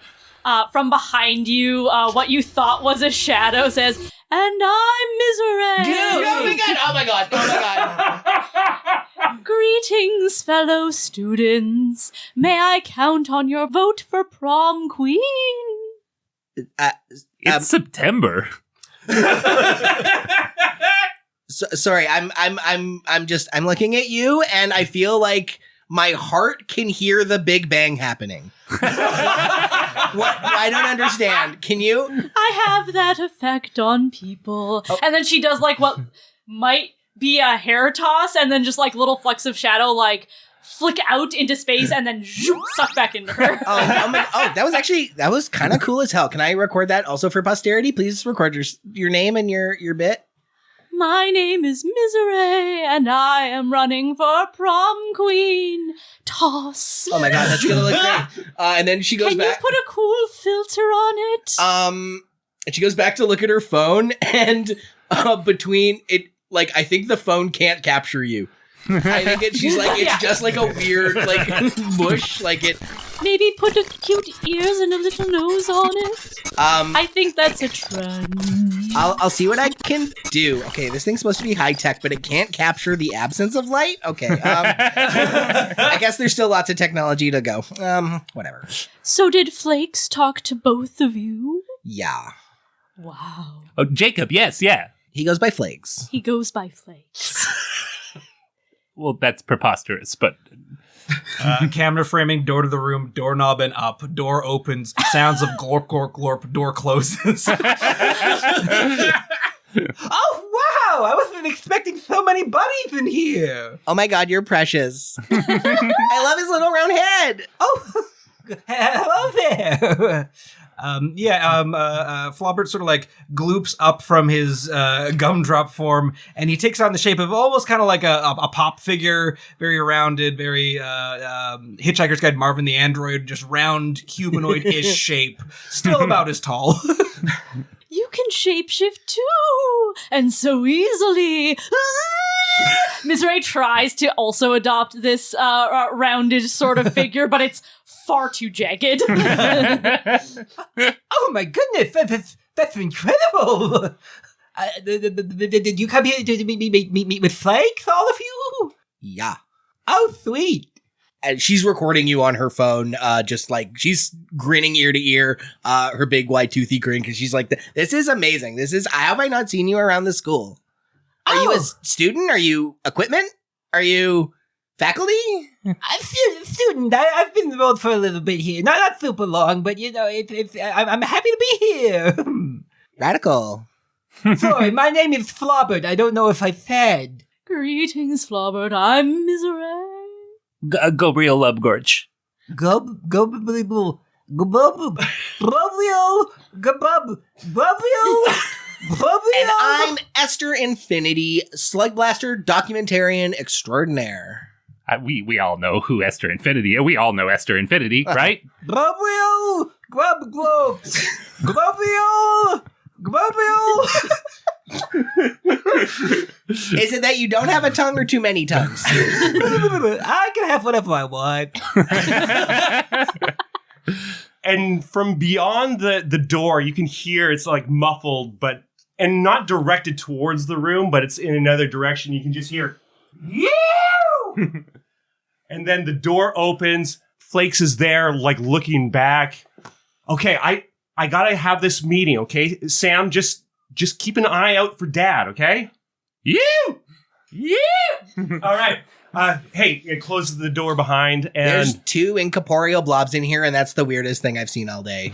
From behind you, what you thought was a shadow says, "And I'm Miserée." Oh my god. Greetings, fellow students. May I count on your vote for prom queen? It's September. Sorry, I'm looking at you and I feel like my heart can hear the Big Bang happening. What? I don't understand. Can you? I have that effect on people. Oh. And then she does what might be a hair toss and then just little flecks of shadow flick out into space and then suck back into her. That was kind of cool as hell. Can I record that also for posterity? Please record your name and your bit. My name is Miserée, and I am running for prom queen. Toss. Oh my god, that's gonna look great. And then she goes back. Can you put a cool filter on it? And she goes back to look at her phone, and between it, I think the phone can't capture you. I think it's just a weird mush, it. Maybe put a cute ears and a little nose on it. I think that's a trend. I'll see what I can do. Okay, this thing's supposed to be high tech, but it can't capture the absence of light. Okay, I guess there's still lots of technology to go. Whatever. So did Flakes talk to both of you? Yeah. Wow. Oh, Jacob, yes, yeah. He goes by Flakes. He goes by Flakes. Well, that's preposterous, but... Camera framing, door to the room, doorknob and up, door opens, sounds of glorp, glorp, glorp, door closes. Oh, wow! I wasn't expecting so many buddies in here! Oh my god, you're precious. I love his little round head! Oh, hello there! Flobert sort of gloops up from his gumdrop form, and he takes on the shape of almost kind of like a pop figure, very rounded, very Hitchhiker's Guide Marvin the Android, just round humanoid-ish shape, still about as tall. You can shapeshift too, and so easily. Miserée tries to also adopt this rounded sort of figure, but it's far too jagged. Oh my goodness, that's incredible! Did you come here to meet with Flakes, all of you? Yeah. Oh, sweet. And she's recording you on her phone, she's grinning ear to ear, her big white toothy grin, because she's like, this is amazing. How have I not seen you around the school? Are you a student? Are you equipment? Are you faculty? I'm a student. I've been enrolled for a little bit here. Not super long, but I'm happy to be here. Radical. Sorry, my name is Flobert. I don't know if I said. Greetings, Flobert. I'm Miserée. Gobriel Lubgorch. Gobriel. And I'm Esther Infinitē, Slugblaster documentarian extraordinaire. We all know who Esther Infinitē is. We all know Esther Infinitē, right? Gobriel. Is it that you don't have a tongue or too many tongues? I can have whatever I want. And from beyond the door, you can hear it's like muffled, and not directed towards the room, but it's in another direction. You can just hear, "You!" And then the door opens. Flakes is there, like looking back. Okay, I gotta have this meeting. Okay, Sam, just keep an eye out for Dad. Okay. You! All right. Hey, it closes the door behind, and There's 2 incorporeal blobs in here, and that's the weirdest thing I've seen all day.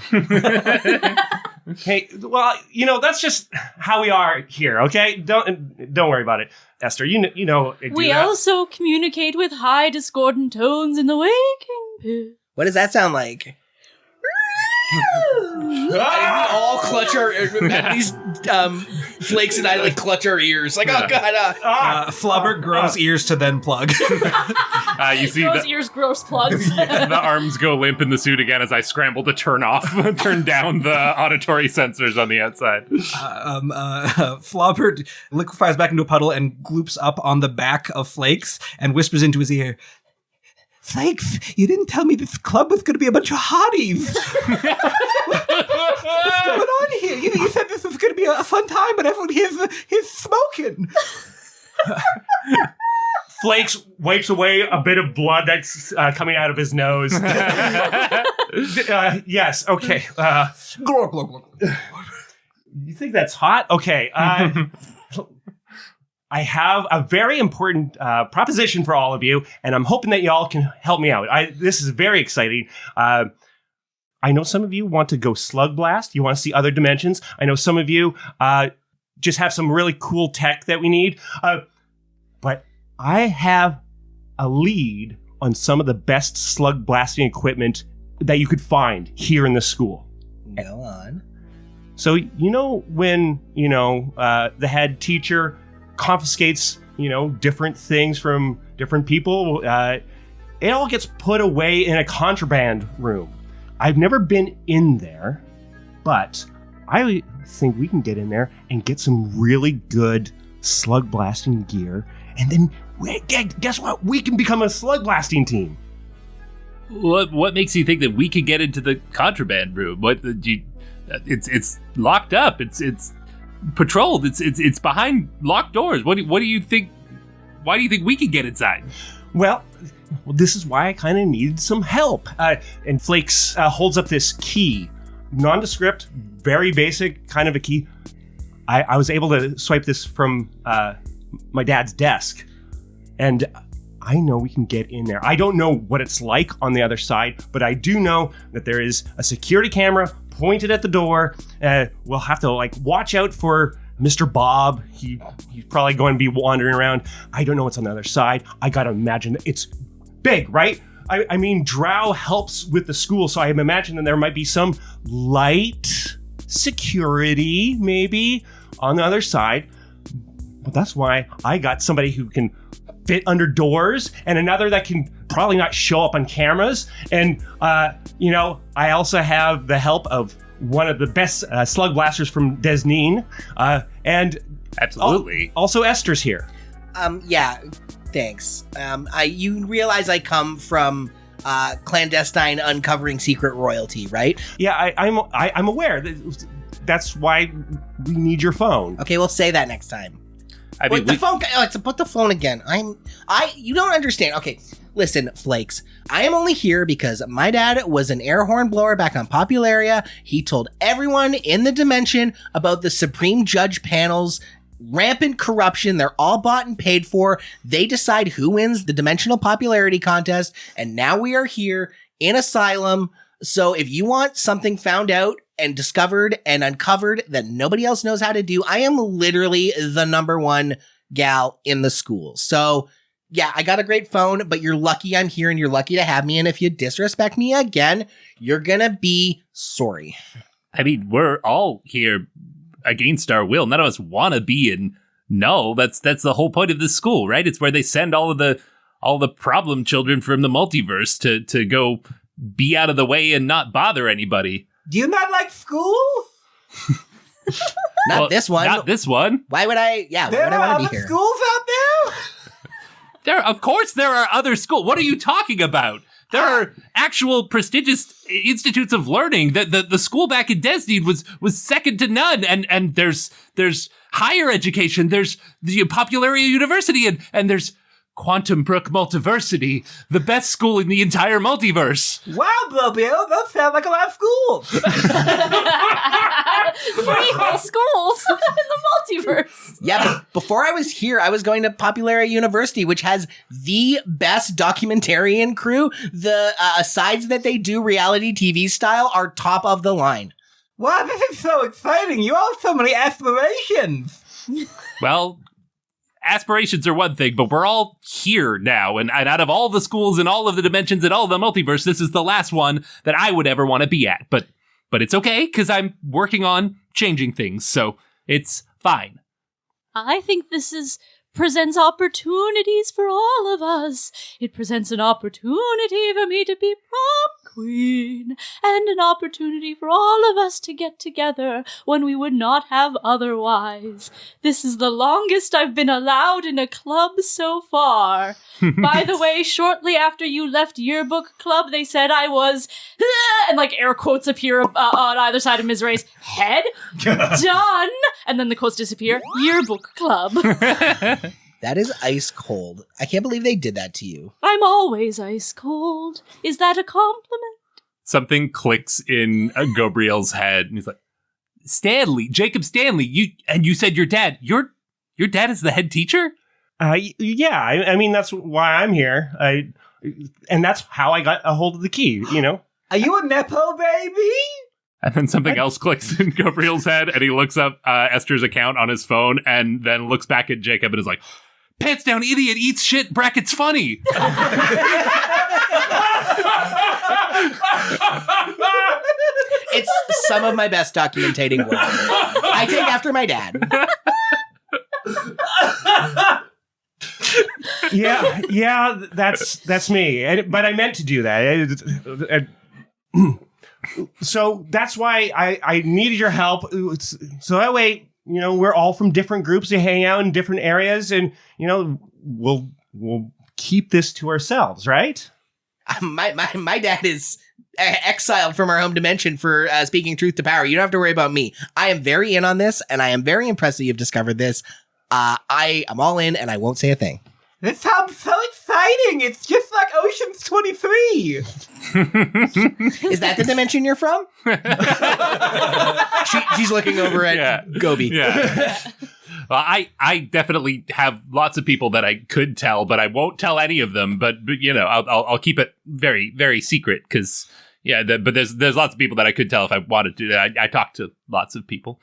hey, well, that's just how we are here. Okay, don't worry about it, Esther. You know. We also communicate with high discordant tones in the waking pit. What does that sound like? We all clutch our these Flakes and I like clutch our ears like, oh god. Flobert grows ears to then plug. You see Those ears gross plugs. the arms go limp in the suit again as I scramble to turn down the auditory sensors on the outside. Flobert liquefies back into a puddle and gloops up on the back of Flakes and whispers into his ear, Flakes, you didn't tell me this club was going to be a bunch of hotties. What's going on here? You said this was going to be a fun time, but everyone here's smoking. Flakes wipes away a bit of blood that's coming out of his nose. Yes, okay. You think that's hot? Okay. I have a very important proposition for all of you, and I'm hoping that y'all can help me out. This is very exciting. I know some of you want to go Slugblast. You want to see other dimensions. I know some of you just have some really cool tech that we need. But I have a lead on some of the best slug blasting equipment that you could find here in the school. Go on. So, when, the head teacher confiscates, different things from different people, it all gets put away in a contraband room. I've never been in there, but I think we can get in there and get some really good slug blasting gear, and then guess what? We can become a slug blasting team. What makes you think that we could get into the contraband room? It's locked up. It's patrolled. It's behind locked doors. What do you think? Why do you think we could get inside? Well, this is why I kind of needed some help. And Flakes holds up this key, nondescript, very basic kind of a key. I was able to swipe this from my dad's desk, and I know we can get in there. I don't know what it's like on the other side, but I do know that there is a security camera pointed at the door. We'll have to watch out for Mr. Bob. He's probably going to be wandering around. I don't know what's on the other side. I gotta imagine that it's big, right? I mean, Drow helps with the school, so I'm imagining there might be some light security, maybe, on the other side. But that's why I got somebody who can fit under doors, and another that can probably not show up on cameras. And, I also have the help of one of the best slug blasters from Desneen. And absolutely. Also Esther's here. Yeah, thanks. You realize I come from clandestine uncovering secret royalty, right? Yeah, I'm aware. That's why we need your phone. Okay, we'll say that next time. I mean, the phone. It's put the phone again. You don't understand. Okay, listen, Flakes. I am only here because my dad was an air horn blower back on Popularia. He told everyone in the dimension about the Supreme Judge panel's rampant corruption. They're all bought and paid for. They decide who wins the dimensional popularity contest. And now we are here in Asylum. So if you want something found out and discovered and uncovered that nobody else knows how to do, I am literally the number one gal in the school. So yeah, I got a great phone, but you're lucky I'm here and you're lucky to have me. And if you disrespect me again, you're gonna be sorry. I mean, we're all here against our will. None of us want to be in. No, that's the whole point of this school, right? It's where they send all the problem children from the multiverse to go be out of the way and not bother anybody. Do you not like school? Not this one. Not this one. Why would I? Yeah, why There would I are want to other be here? schools out there? Of course there are other schools. What are you talking about? There are actual prestigious institutes of learning. The school back in Desdeed was second to none. And there's higher education. There's the Popularia University and there's Quantum Brook Multiversity, the best school in the entire multiverse. Wow, Bubby, that sounds like a lot of schools. 3 whole schools in the multiverse. Yeah, but before I was here, I was going to Popularia University, which has the best documentarian crew. The asides that they do reality TV style are top of the line. Wow, this is so exciting. You all have so many aspirations. Well, aspirations are one thing, but we're all here now. And out of all the schools and all of the dimensions and all of the multiverse, this is the last one that I would ever want to be at. But it's okay, because I'm working on changing things, so it's fine. I think this presents opportunities for all of us. It presents an opportunity for me to be prom queen, and an opportunity for all of us to get together when we would not have otherwise. This is the longest I've been allowed in a club so far. By the way, shortly after you left yearbook club, they said I was, and like air quotes appear on either side of Miserée's head. Done! And then the quotes disappear. Yearbook club. That is ice cold. I can't believe they did that to you. I'm always ice cold. Is that a compliment? Something clicks in Gobriel's head, and he's like, Stanley, Jacob Stanley, you said your dad. Your dad is the head teacher? Yeah, I mean, that's why I'm here. And that's how I got a hold of the key, you know? Are you a Nepo baby? And then something else clicks in Gobriel's head, and he looks up Esther's account on his phone, and then looks back at Jacob and is like, pants down idiot eats shit brackets funny. It's some of my best documentating work. I take after my dad. Yeah, that's me. But I meant to do that. So that's why I needed your help. So that way, you know, we're all from different groups. We hang out in different areas, and you know, we'll keep this to ourselves, right? My dad is exiled from our home dimension for speaking truth to power. You don't have to worry about me. I am very in on this, and I am very impressed that you've discovered this. I am all in, and I won't say a thing. This sounds so exciting. It's just like Ocean's 23. Is that the dimension you're from? She's looking over at Goby. Yeah. Well, I definitely have lots of people that I could tell, but I won't tell any of them. But you know, I'll keep it very, very secret because but there's lots of people that I could tell if I wanted to. I talk to lots of people.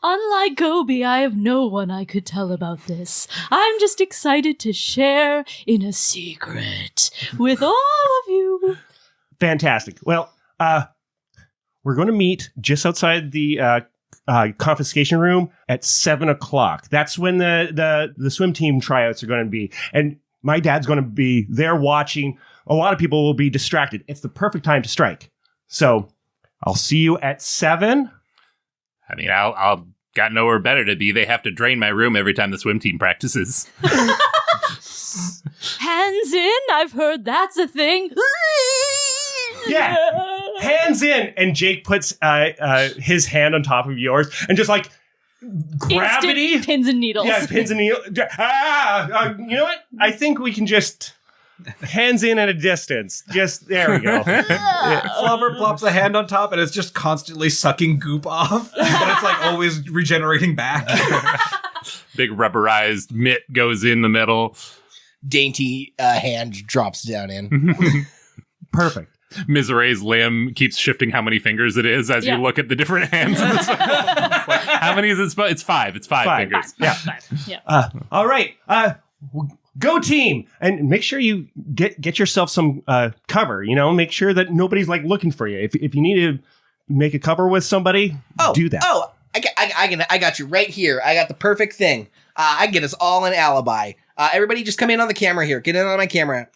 Unlike Goby, I have no one I could tell about this. I'm just excited to share in a secret with all of you. Fantastic. Well, we're going to meet just outside the confiscation room at 7:00. That's when the swim team tryouts are going to be. And my dad's going to be there watching. A lot of people will be distracted. It's the perfect time to strike. So I'll see you at 7:00. I mean, I'll got nowhere better to be. They have to drain my room every time the swim team practices. Hands in, I've heard that's a thing. Yeah, hands in. And Jake puts his hand on top of yours and just like gravity. Instant pins and needles. Yeah, pins and needles. You know what? I think we can just hands in at a distance. Just there we go. Flobert plops a hand on top and it's just constantly sucking goop off, but it's like always regenerating back. Big rubberized mitt goes in the middle. Dainty hand drops down in. Perfect. Miserée's limb keeps shifting how many fingers it is as you look at the different hands. Like, how many is it? It's 5. It's 5 fingers. Yeah. All right. Go team, and make sure you get yourself some cover. Make sure that nobody's like looking for you. If you need to make a cover with somebody, do that. Oh, I got you right here. I got the perfect thing. I can get us all an alibi. Everybody, just come in on the camera here. Get in on my camera.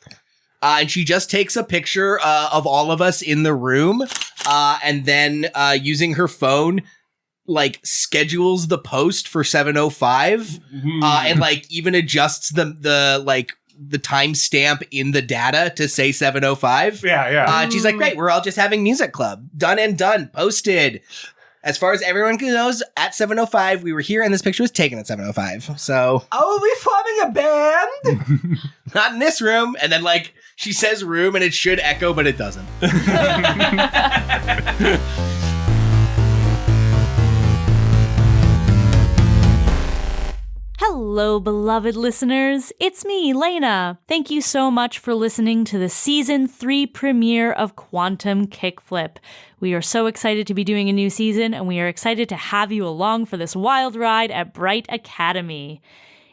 And she just takes a picture of all of us in the room, and then using her phone, like schedules the post for 7:05, and like even adjusts the timestamp in the data to say 7:05. Yeah. And she's like, "Great, we're all just having music club. Done and done. Posted." As far as everyone knows, at 7:05, we were here, and this picture was taken at 7:05. So, Are we forming a band? not in this room. And then, like, she says room, and it should echo, but it doesn't. Hello, beloved listeners. It's me, Laena. Thank you so much for listening to the Season 3 premiere of Quantum Kickflip. We are so excited to be doing a new season, and we are excited to have you along for this wild ride at BRITE Academy.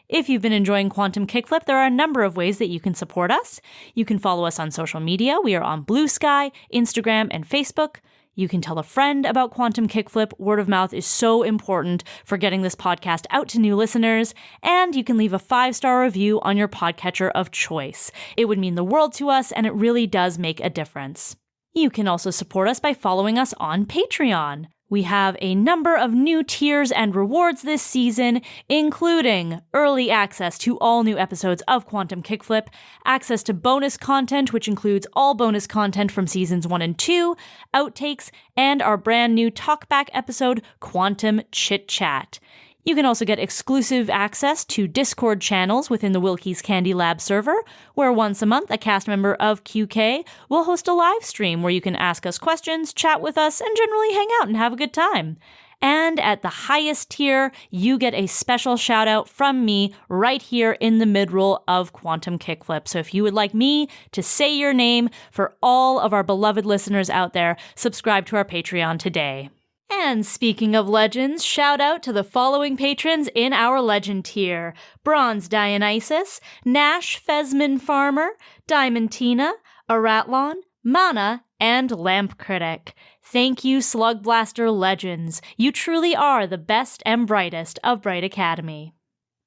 If you've been enjoying Quantum Kickflip, there are a number of ways that you can support us. You can follow us on social media. We are on Blue Sky, Instagram, and Facebook. You can tell a friend about Quantum Kickflip. Word of mouth is so important for getting this podcast out to new listeners. And you can leave a 5-star review on your podcatcher of choice. It would mean the world to us, and it really does make a difference. You can also support us by following us on Patreon. We have a number of new tiers and rewards this season, including early access to all new episodes of Quantum Kickflip, access to bonus content, which includes all bonus content from seasons 1 and 2, outtakes, and our brand new talkback episode, Quantum Chit Chat. You can also get exclusive access to Discord channels within the Wilkie's Candy Lab server, where once a month a cast member of QK will host a live stream where you can ask us questions, chat with us, and generally hang out and have a good time. And at the highest tier, you get a special shout out from me right here in the mid-roll of Quantum Kickflip. So if you would like me to say your name for all of our beloved listeners out there, subscribe to our Patreon today. And speaking of legends, shout out to the following patrons in our legend tier: Bronze Dionysus, Nash Fesman Farmer, Diamantina, Aratlon, Mana, and Lamp Critic. Thank you, Slugblaster legends. You truly are the best and brightest of BRITE Academy.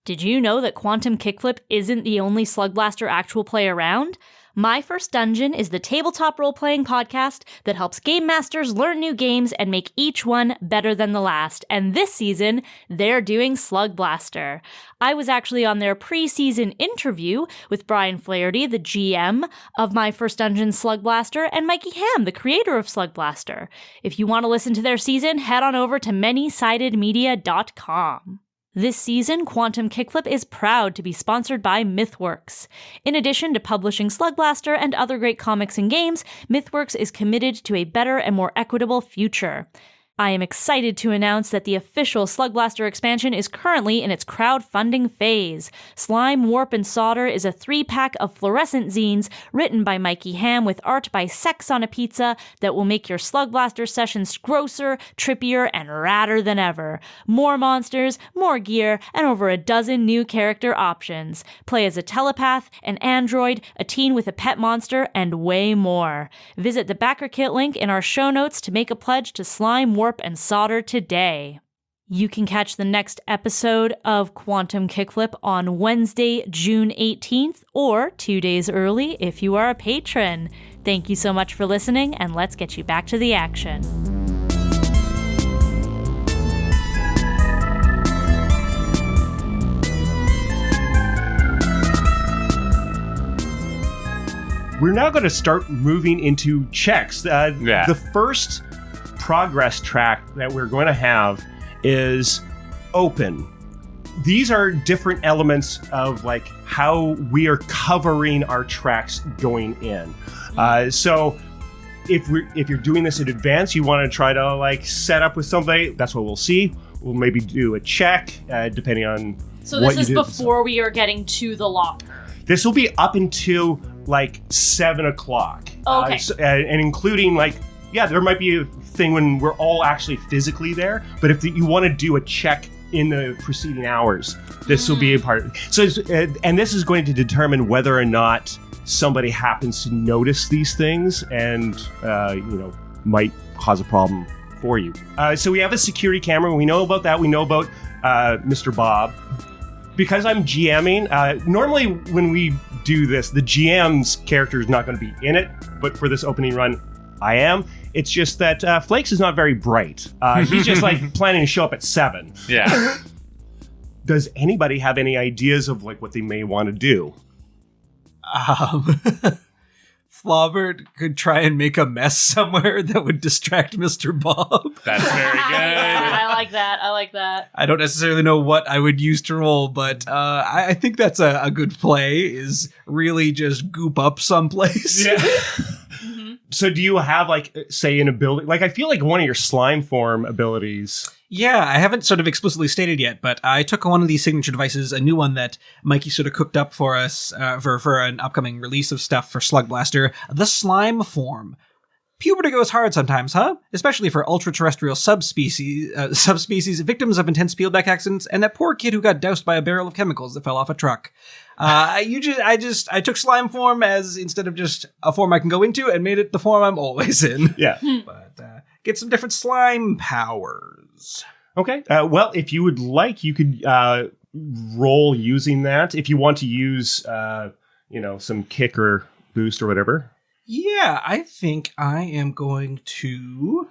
Did you know that Quantum Kickflip isn't the only Slugblaster actual play around? My First Dungeon is the tabletop role-playing podcast that helps game masters learn new games and make each one better than the last. And this season, they're doing Slugblaster. I was actually on their pre-season interview with Brian Flaherty, the GM of My First Dungeon Slugblaster, and Mikey Ham, the creator of Slugblaster. If you want to listen to their season, head on over to manysidedmedia.com. This season, Quantum Kickflip is proud to be sponsored by MythWorks. In addition to publishing Slugblaster and other great comics and games, MythWorks is committed to a better and more equitable future. I am excited to announce that the official Slugblaster expansion is currently in its crowdfunding phase. Slime, Warp, and Solder is a 3-pack of fluorescent zines written by Mikey Ham with art by Sex on a Pizza that will make your Slugblaster sessions grosser, trippier, and radder than ever. More monsters, more gear, and over a dozen new character options. Play as a telepath, an android, a teen with a pet monster, and way more. Visit the backer kit link in our show notes to make a pledge to Slime, Warp, and Solder today. You can catch the next episode of Quantum Kickflip on Wednesday, June 18th, or 2 days early if you are a patron. Thank you so much for listening, and let's get you back to the action. We're now going to start moving into checks. The first progress track that we're going to have is open. These are different elements of like how we are covering our tracks going in. So if you're doing this in advance, you want to try to like set up with somebody. That's what we'll see. We'll maybe do a check depending on So what this you is did at the before we are getting to the locker. This will be up until like 7 o'clock. Okay. And including like, yeah, there might be a thing when we're all actually physically there. But if you want to do a check in the preceding hours, this will be a part of it. So, and this is going to determine whether or not somebody happens to notice these things and, might cause a problem for you. So we have a security camera. We know about that. We know about Mr. Bob. Because I'm GMing, normally when we do this, the GM's character is not going to be in it, but for this opening run, I am. It's just that Flakes is not very bright. He's just like planning to show up at 7. Yeah. Does anybody have any ideas of like what they may want to do? Flobert could try and make a mess somewhere that would distract Mr. Bob. That's very good. I like that. I don't necessarily know what I would use to roll, but I think that's a good play, is really just goop up someplace. Yeah. So do you have like, say, an ability? Like, I feel like one of your slime form abilities. Yeah, I haven't sort of explicitly stated yet, but I took one of these signature devices, a new one that Mikey sort of cooked up for us for an upcoming release of stuff for Slugblaster, the slime form. Puberty goes hard sometimes, huh? Especially for ultra-terrestrial subspecies victims of intense peelback accidents, and that poor kid who got doused by a barrel of chemicals that fell off a truck. I took slime form as instead of just a form I can go into, and made it the form I'm always in. Yeah. But get some different slime powers. Okay. Well, if you would like, you could roll using that. If you want to use, some kick or boost or whatever. Yeah, I think I am going to...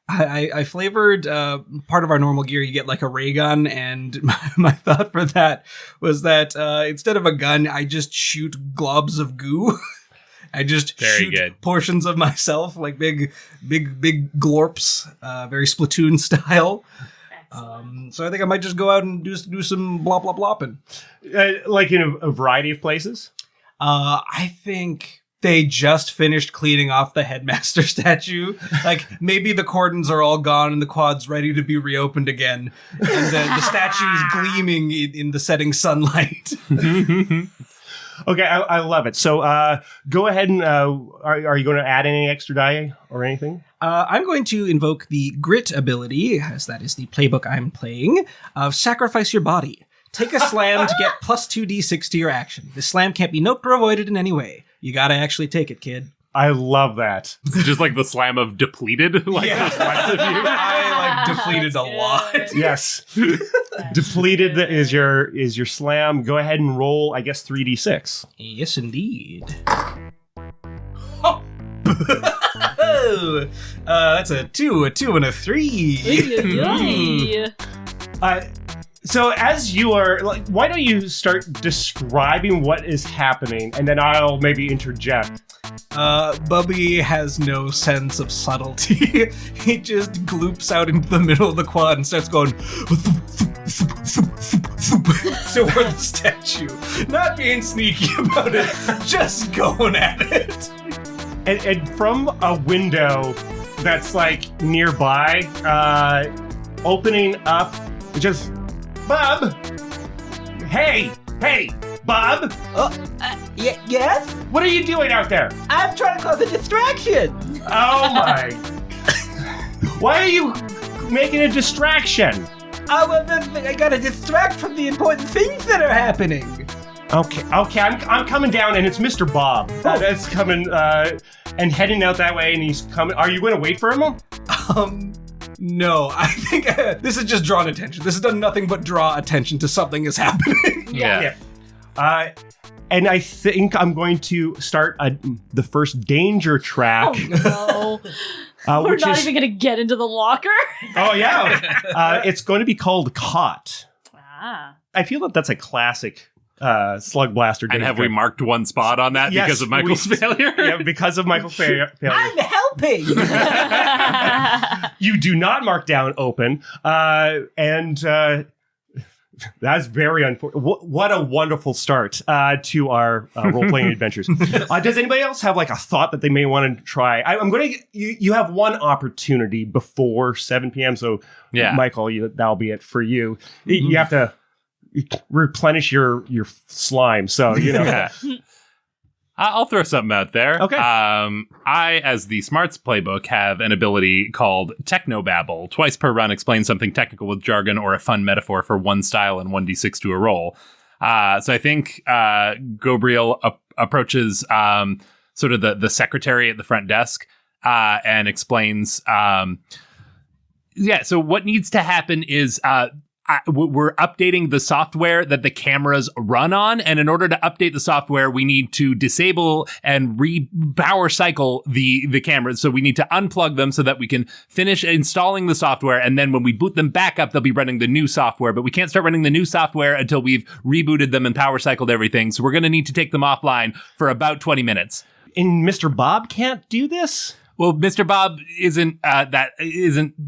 I flavored part of our normal gear. You get like a ray gun, and my thought for that was that instead of a gun, I just shoot globs of goo. I just shoot portions of myself, like big glorps, very Splatoon style. So I think I might just go out and do some blop blop blopping. Like in a variety of places? I think they just finished cleaning off the headmaster statue. Like, maybe the cordons are all gone and the quad's ready to be reopened again. And the statue's gleaming in the setting sunlight. Okay, I love it. So go ahead and are you going to add any extra die or anything? I'm going to invoke the Grit ability, as that is the playbook I'm playing, of Sacrifice Your Body. Take a slam to get plus 2d6 to your action. This slam can't be noped or avoided in any way. You gotta actually take it, kid. I love that. Just like the slam of depleted. Like yeah. less of you. I depleted a lot. Yes. Depleted is your slam. Go ahead and roll, I guess, 3d6. Yes, indeed. That's a 2, and a 3. So as you are, like, why don't you start describing what is happening, and then I'll maybe interject. Bubby has no sense of subtlety. He just gloops out into the middle of the quad and starts going toward the statue. Not being sneaky about it, just going at it. And from a window that's like nearby, opening up, just... Bob! Hey, Bob! Yes? What are you doing out there? I'm trying to cause a distraction. Oh my... Why are you making a distraction? I gotta distract from the important things that are happening. Okay, I'm coming down, and it's Mr. Bob. That's coming, and heading out that way, and he's coming. Are you going to wait for him? No, I think this has just drawn attention. This has done nothing but draw attention to something is happening. Yeah. And I think I'm going to start the first danger track. Oh, no. We're not even going to get into the locker. Oh, yeah. It's going to be called Caught. Ah. I feel that that's a classic Slugblaster. And have we marked one spot on that because of Michael's failure? Yeah, because of Michael's failure. I'm helping. You do not mark down open. And that's very unfortunate. What a wonderful start to our role-playing adventures. Does anybody else have like a thought that they may want to try? I'm going to... You have one opportunity before 7 p.m. So, yeah. Michael, that'll be it for you. Mm-hmm. You have to replenish your slime. So, you know. Yeah. I'll throw something out there. Okay. I, as the Smarts playbook, have an ability called Technobabble. Twice per run, explain something technical with jargon or a fun metaphor for one style and 1d6 to a roll. So I think Gobriel approaches sort of the secretary at the front desk and explains, so what needs to happen is we're updating the software that the cameras run on, and in order to update the software, we need to disable and power cycle the cameras. So we need to unplug them so that we can finish installing the software, and then when we boot them back up, they'll be running the new software. But we can't start running the new software until we've rebooted them and power cycled everything. So we're going to need to take them offline for about 20 minutes. And Mr. Bob can't do this? Well, Mr. Bob isn't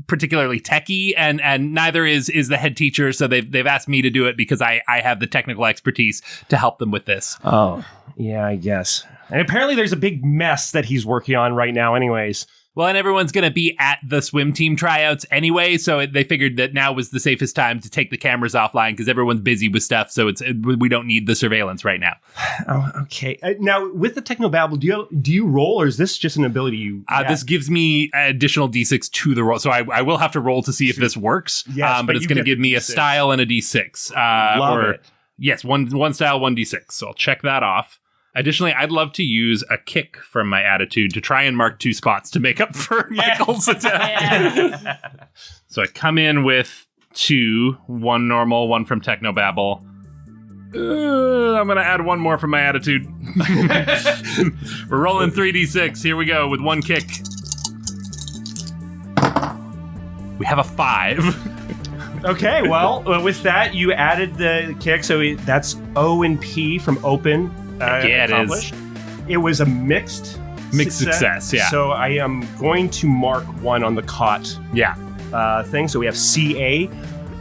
particularly techie, and neither is the head teacher. So they've asked me to do it because I have the technical expertise to help them with this. Oh, yeah, I guess. And apparently there's a big mess that he's working on right now anyways. Well, and everyone's going to be at the swim team tryouts anyway, so they figured that now was the safest time to take the cameras offline because everyone's busy with stuff, so we don't need the surveillance right now. Oh, okay. Now, with the Technobabble, do you roll, or is this just an ability you This gives me additional d6 to the roll, so I will have to roll to see if this works, yes, but it's going to give me a style and a d6. Love it. Yes, one style, one d6, so I'll check that off. Additionally, I'd love to use a kick from my attitude to try and mark 2 spots to make up for Michael's attack. So I come in with 2, 1 normal, 1 from Technobabble. I'm going to add 1 more from my attitude. We're rolling 3d6. Here we go with 1 kick. We have a 5. Okay, well, with that, you added the kick, so that's O and P from open. Yeah, it accomplished. It was a mixed success, yeah. So I am going to mark 1 on the caught thing. So we have CA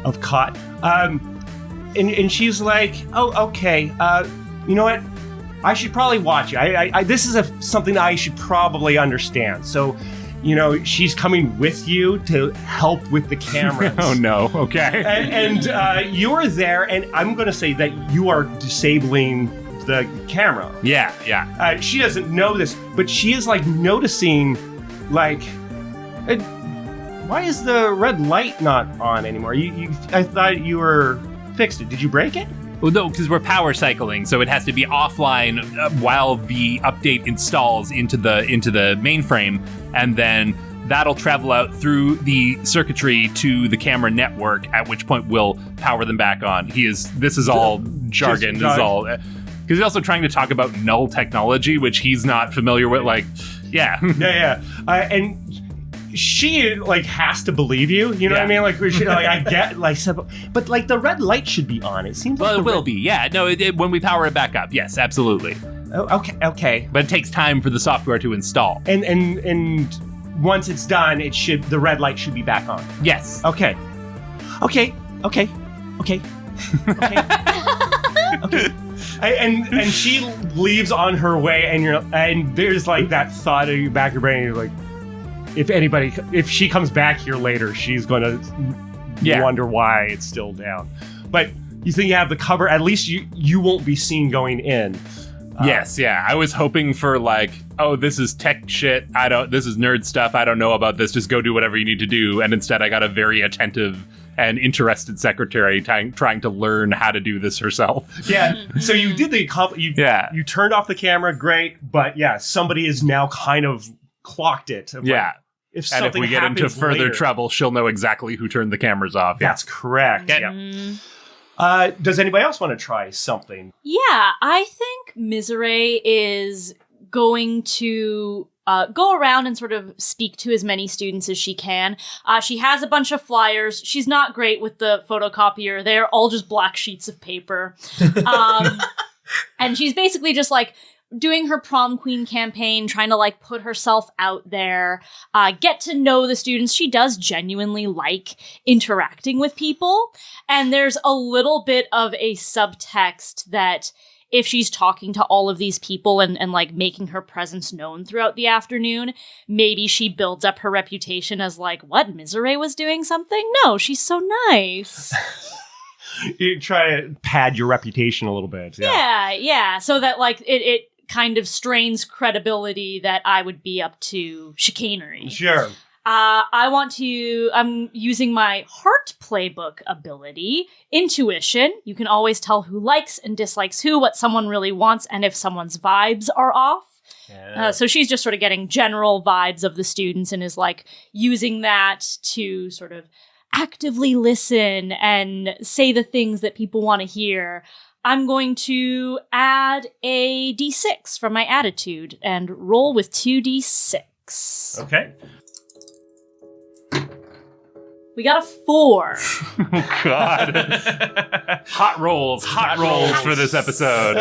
of caught. And she's like, oh, okay. You know what? I should probably watch you. This is something I should probably understand. So, you know, she's coming with you to help with the cameras. Oh, no. Okay. And you're there, and I'm going to say that you are disabling the camera. Yeah. She doesn't know this, but she is like noticing, like, why is the red light not on anymore? I thought you were fixed it. Did you break it? Well, no, because we're power cycling, so it has to be offline while the update installs into the mainframe, and then that'll travel out through the circuitry to the camera network. At which point we'll power them back on. This is all jargon. This is all. Because he's also trying to talk about null technology, which he's not familiar with. Like, yeah. And she like has to believe you. You know what I mean? Like, I get like, but like the red light should be on. It seems. Well, like it will be. Yeah. No. When we power it back up, yes, absolutely. Oh, okay. But it takes time for the software to install. And once it's done, the red light should be back on. Yes. Okay. And she leaves on her way, and there's like that thought in the back of your brain, you're like, if she comes back here later, she's gonna wonder why it's still down. But you think you have the cover, at least you won't be seen going in. Yes, yeah. I was hoping for like, oh, this is tech shit. This is nerd stuff. I don't know about this. Just go do whatever you need to do. And instead I got a very attentive and interested secretary trying to learn how to do this herself. Yeah. So you did you turned off the camera, great, but yeah, somebody has now kind of clocked it. Yeah. Like, if we get into further later, trouble, she'll know exactly who turned the cameras off. That's correct. Yeah. Does anybody else want to try something? Yeah, I think Miserée is going to go around and sort of speak to as many students as she can. She has a bunch of flyers. She's not great with the photocopier. They're all just black sheets of paper. And she's basically just like doing her prom queen campaign, trying to like put herself out there, get to know the students. She does genuinely like interacting with people. And there's a little bit of a subtext that if she's talking to all of these people and like making her presence known throughout the afternoon, maybe she builds up her reputation as like, what, Miserée was doing something? No, she's so nice. You try to pad your reputation a little bit. Yeah. So that like it kind of strains credibility that I would be up to chicanery. Sure. I'm using my heart playbook ability, intuition. You can always tell who likes and dislikes who, what someone really wants, and if someone's vibes are off. Yeah. So she's just sort of getting general vibes of the students and is like using that to sort of actively listen and say the things that people want to hear. I'm going to add a d6 from my attitude and roll with 2d6. Okay. We got a 4. Oh, God. Hot rolls for this episode.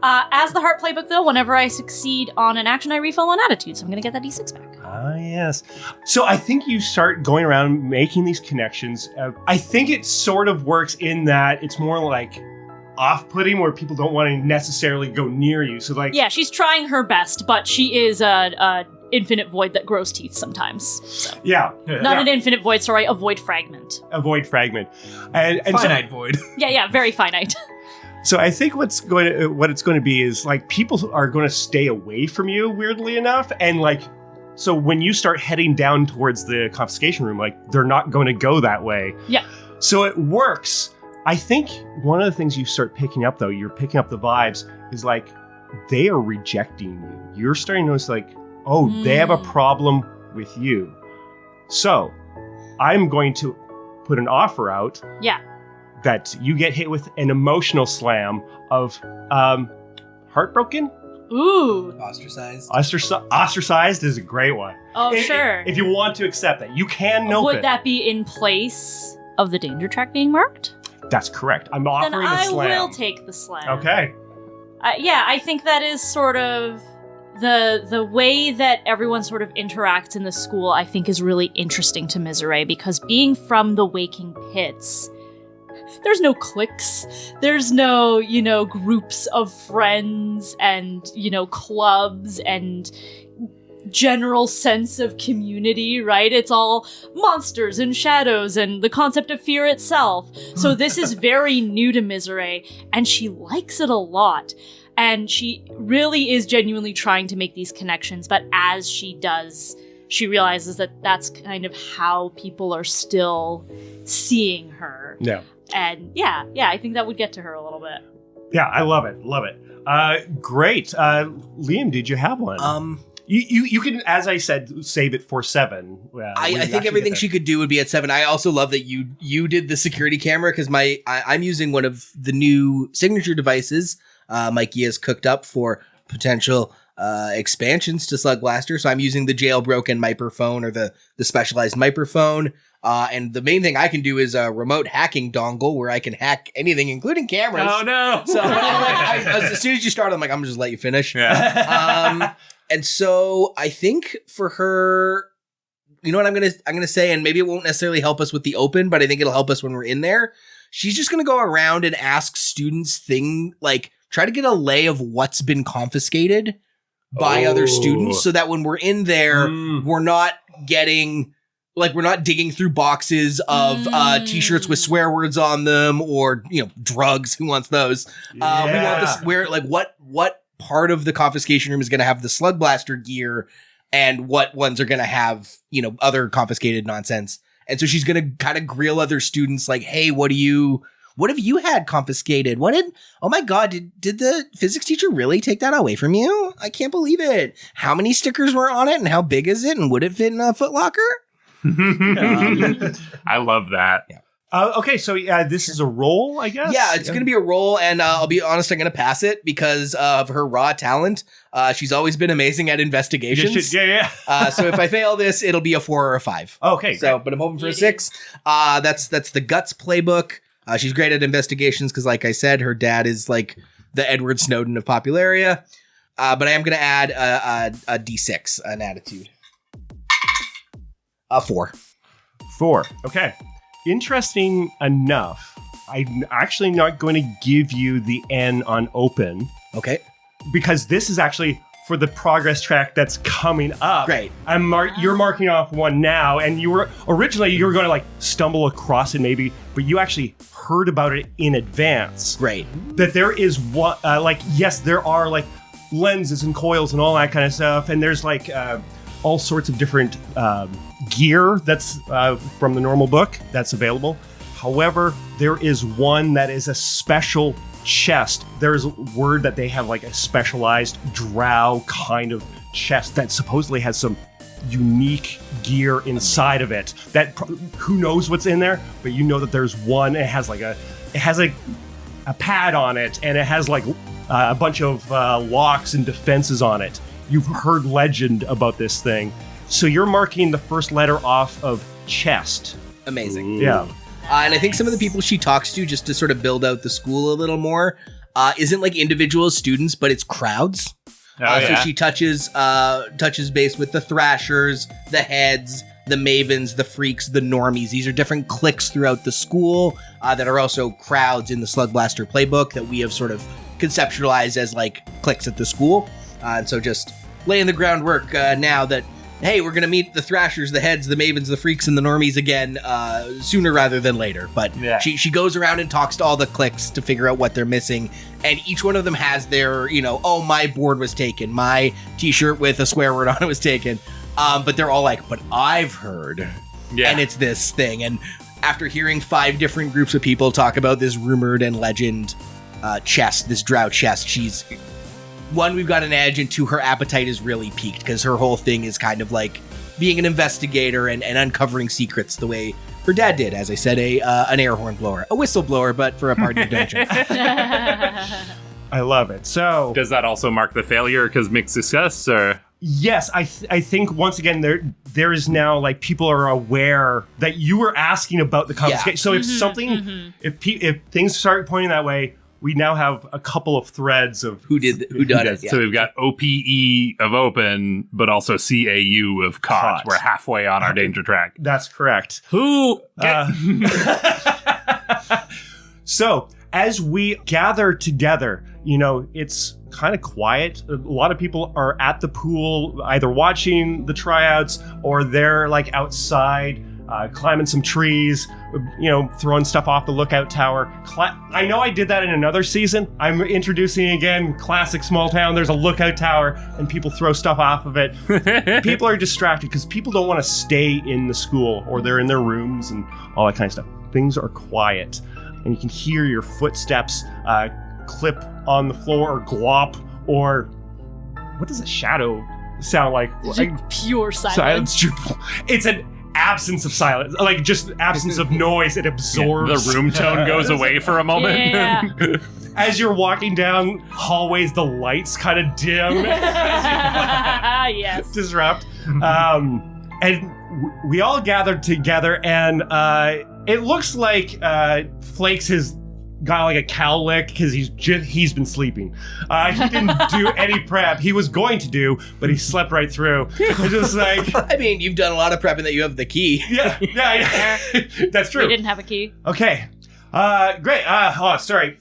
As the heart playbook, though, whenever I succeed on an action, I refill on attitude, so I'm going to get that d6 back. Ah, yes. So I think you start going around making these connections. I think it sort of works in that it's more like off-putting where people don't want to necessarily go near you. So like, Yeah, she's trying her best, but she is a infinite void that grows teeth sometimes. So. yeah. Not an infinite void, sorry, a void fragment. A void fragment. And Finite void. Yeah, very finite. So I think what it's going to be is like people are going to stay away from you, weirdly enough, and like so when you start heading down towards the confiscation room, like they're not going to go that way. Yeah. So it works. I think one of the things you start picking up, though, you're picking up the vibes, is like they are rejecting you. You're starting to notice like, oh, they have a problem with you. So I'm going to put an offer out. Yeah. That you get hit with an emotional slam of heartbroken? Ooh. Ostracized. Ostracized is a great one. Oh, sure. If you want to accept that, you can nope Would it. that be in place of the danger track being marked? That's correct. I'm offering Then the slam. I will take the slam. Okay. Yeah, I think that is sort of the way that everyone sort of interacts in the school, I think is really interesting to Miserée, because being from the Waking Pits, there's no cliques. There's no, groups of friends and, clubs and general sense of community, right? It's all monsters and shadows and the concept of fear itself. So this is very new to Miserée, and she likes it a lot. And she really is genuinely trying to make these connections, but as she does, she realizes that that's kind of how people are still seeing her. Yeah. And yeah, I think that would get to her a little bit. Yeah, I love it. Love it. Great. Liam, did you have one? You can, as I said, save it for 7. I think everything she could do would be at 7. I also love that you did the security camera, because I'm using one of the new signature devices Mikey has cooked up for potential expansions to Slugblaster. So I'm using the jailbroken microphone, or the specialized microphone. And the main thing I can do is a remote hacking dongle where I can hack anything, including cameras. Oh, no. So as soon as you start, I'm like, I'm gonna just let you finish. Yeah. And so I think for her, you know what I'm gonna say, and maybe it won't necessarily help us with the open, but I think it'll help us when we're in there. She's just gonna go around and ask students try to get a lay of what's been confiscated by other students, so that when we're in there, we're not digging through boxes of t-shirts with swear words on them, or drugs. Who wants those? We want this where what part of the confiscation room is going to have the Slugblaster gear, and what ones are going to have other confiscated nonsense. And so she's going to kind of grill other students like, hey, what have you had confiscated? Oh my God, did the physics teacher really take that away from you? I can't believe it. How many stickers were on it, and how big is it, and would it fit in a Foot Locker? I love that. Yeah. Okay, so this is a roll, I guess? Yeah, it's going to be a roll, and I'll be honest, I'm going to pass it because of her raw talent. She's always been amazing at investigations. Yeah. So if I fail this, it'll be a 4 or a 5. Okay, so, but I'm hoping for a 6. That's the Guts playbook. She's great at investigations because, like I said, her dad is like the Edward Snowden of Popularia. But I am going to add a D6, an attitude. 4. 4. Okay. Interesting enough, I'm actually not going to give you the N on open. Okay. Because this is actually for the progress track that's coming up. Great. You're marking off one now, and you were going to like stumble across it maybe, but you actually heard about it in advance. Great. That there is one, yes, there are like lenses and coils and all that kind of stuff, and there's like all sorts of different gear that's from the normal book that's available. However, there is one that is a special chest. There's word that they have like a specialized drow kind of chest that supposedly has some unique gear inside of it that who knows what's in there, but you know that there's one. It has a pad on it, and it has like a bunch of locks and defenses on it. You've heard legend about this thing, so you're marking the first letter off of chest. Amazing. Yeah. And I think some of the people she talks to, just to sort of build out the school a little more, isn't like individual students, but it's crowds. So she touches base with the Thrashers, the Heads, the Mavens, the Freaks, the Normies. These are different cliques throughout the school that are also crowds in the Slugblaster playbook that we have sort of conceptualized as like cliques at the school. And so just laying the groundwork now that, hey, we're going to meet the Thrashers, the Heads, the Mavens, the Freaks, and the Normies again sooner rather than later. But she goes around and talks to all the cliques to figure out what they're missing. And each one of them has their, oh, my board was taken. My t-shirt with a swear word on it was taken. But they're all like, but I've heard. Yeah. And it's this thing. And after hearing 5 different groups of people talk about this rumored and legend chest, this drow chest, she's... One, we've got an edge, and 2, her appetite is really piqued because her whole thing is kind of like being an investigator and uncovering secrets the way her dad did. As I said, an air horn blower, a whistle blower, but for a party adventure. I love it. So, does that also mark the failure because mixed success, or? Yes, I think once again there is now like people are aware that you were asking about the confiscation. Yeah. So if something, if things start pointing that way, we now have a couple of threads of who done it. Yeah. So we've got OPE of open, but also CAU of caught. We're halfway on our danger track. That's correct. Who? So as we gather together, it's kind of quiet. A lot of people are at the pool, either watching the tryouts or they're like outside. Climbing some trees, throwing stuff off the lookout tower. I know I did that in another season. I'm introducing again classic small town. There's a lookout tower and people throw stuff off of it. People are distracted because people don't want to stay in the school or they're in their rooms and all that kind of stuff. Things are quiet and you can hear your footsteps clip on the floor or glop or what does a shadow sound like? Pure silence. It's an absence of silence, like just absence of noise. It absorbs. The room tone goes away for a moment. Yeah. As you're walking down hallways, the lights kind of dim. Yes. Disrupt. And we all gathered together, and it looks like Flakes has got like a cowlick because he's been sleeping. He didn't do any prep. He was going to do, but he slept right through. It's just like, I mean, you've done a lot of prepping that you have the key. Yeah, that's true. We didn't have a key. Okay, great. Sorry.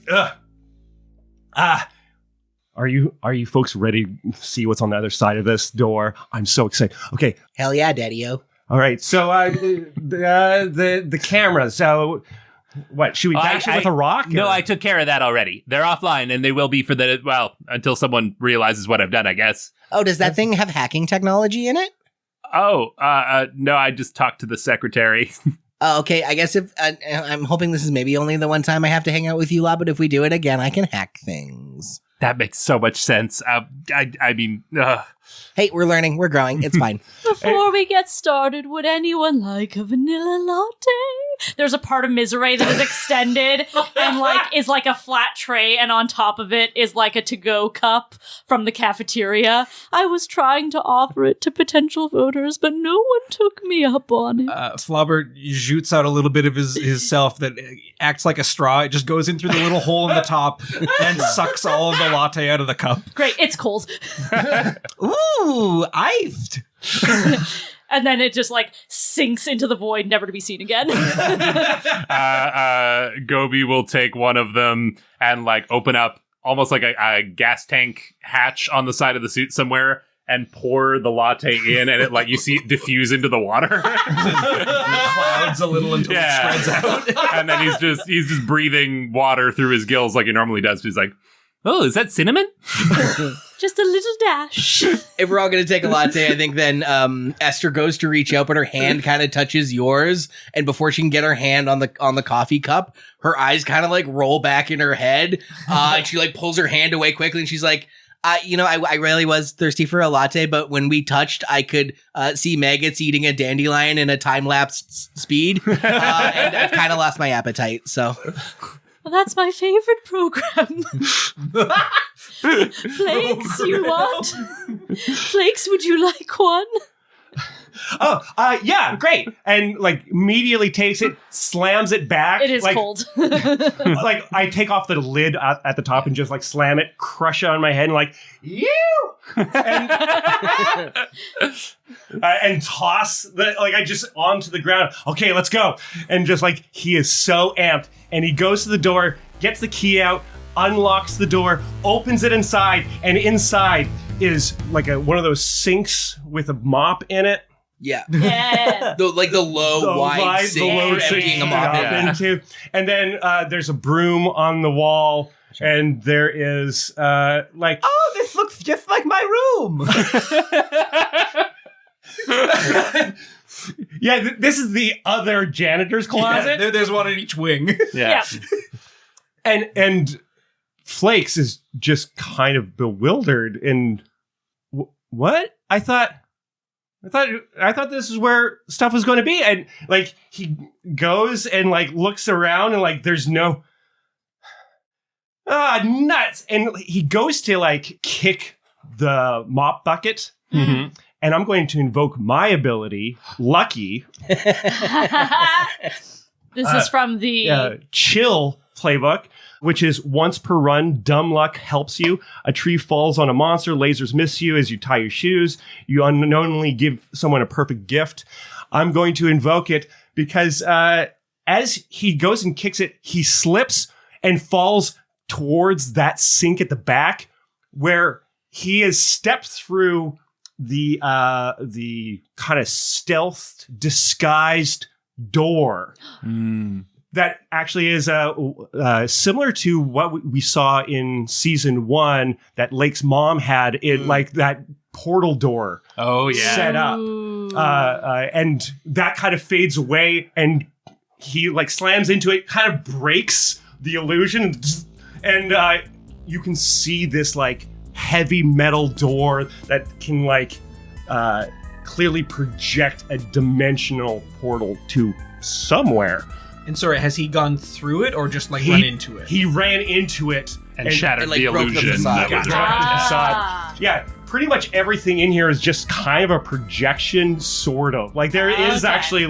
Are you folks ready to see what's on the other side of this door? I'm so excited. Okay. Hell yeah, Daddy-o. All right. So the cameras. So. What, should we dash it with a rock? No, I took care of that already. They're offline, and they will be for until someone realizes what I've done, I guess. Oh, does that thing have hacking technology in it? Oh, no, I just talked to the secretary. Oh, okay, I guess if I'm hoping this is maybe only the one time I have to hang out with you lot, but if we do it again, I can hack things. That makes so much sense. I mean... Hey, we're learning. We're growing. It's fine. Before we get started, would anyone like a vanilla latte? There's a part of Miserée that is extended and is like a flat tray, and on top of it is like a to-go cup from the cafeteria. I was trying to offer it to potential voters, but no one took me up on it. Flobert shoots out a little bit of his self that acts like a straw. It just goes in through the little hole in the top and sucks all of the latte out of the cup. Great, it's cold. Ooh, iced. And then it just sinks into the void, never to be seen again. Goby will take one of them and open up almost like a gas tank hatch on the side of the suit somewhere and pour the latte in, and it you see it diffuse into the water. Clouds a little until it spreads out. And then he's just breathing water through his gills like he normally does. He's like, "Oh, is that cinnamon?" Just a little dash. If we're all going to take a latte, I think then Esther goes to reach out, but her hand kind of touches yours. And before she can get her hand on the coffee cup, her eyes kind of roll back in her head. And she pulls her hand away quickly. And she's like, I really was thirsty for a latte, but when we touched, I could see maggots eating a dandelion in a time-lapse speed. And I've kind of lost my appetite, so... Well, that's my favorite program. Flakes, you want? Flakes, would you like one? Yeah, great. And immediately takes it, slams it back. It is cold. I take off the lid at the top and just slam it, crush it on my head and you! And toss I just onto the ground. Okay, let's go. And just he is so amped. And he goes to the door, gets the key out, unlocks the door, opens it inside, and inside is one of those sinks with a mop in it. Yeah. Yeah. The low, wide sink for emptying a mop into. And then there's a broom on the wall. And there is oh, this looks just like my room. Yeah, this is the other janitor's closet. Yeah, there's one in each wing. Yeah. And Flakes is just kind of bewildered. And what? I thought this is where stuff was going to be. And he goes and looks around and there's no nuts. And he goes to kick the mop bucket. Mm-hmm. And I'm going to invoke my ability, Lucky. This is from the Chill playbook, which is once per run, dumb luck helps you. A tree falls on a monster, lasers miss you as you tie your shoes. You unknowingly give someone a perfect gift. I'm going to invoke it because as he goes and kicks it, he slips and falls towards that sink at the back where he has stepped through the kind of stealth disguised door that actually is similar to what we saw in season 1 that Lake's mom had in that portal door. Oh yeah, set up, and that kind of fades away, and he slams into it, kind of breaks the illusion, and you can see this heavy metal door that can clearly project a dimensional portal to somewhere. And sorry, has he gone through it or just run into it? He ran into it and shattered and, the broke the illusion. facade. That was Ah. Yeah, pretty much everything in here is just kind of a projection, sort of. There is Okay. actually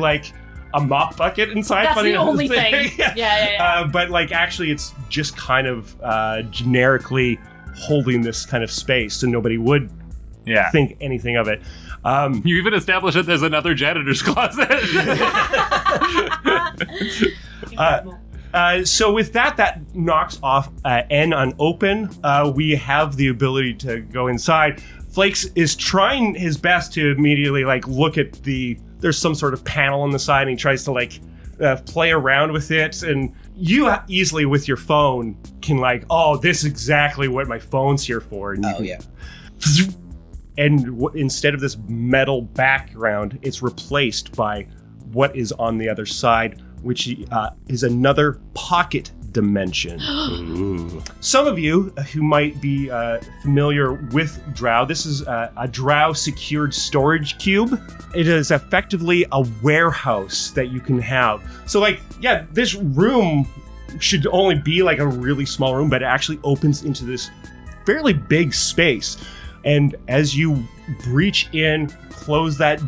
a mop bucket inside. That's funny the enough. only thing. Yeah. But actually, it's just kind of generically holding this kind of space, so nobody would think anything of it. You even established that there's another janitor's closet. So with that knocks off N on open. We have the ability to go inside. Flakes is trying his best to immediately look at there's some sort of panel on the side, and he tries to play around with it, and you easily with your phone can this is exactly what my phone's here for. And and instead of this metal background, it's replaced by what is on the other side, which is another pocket dimension. Some of you who might be familiar with Drow, this is a Drow secured storage cube. It is effectively a warehouse that you can have. So this room should only be a really small room, but it actually opens into this fairly big space. And as you breach in, close that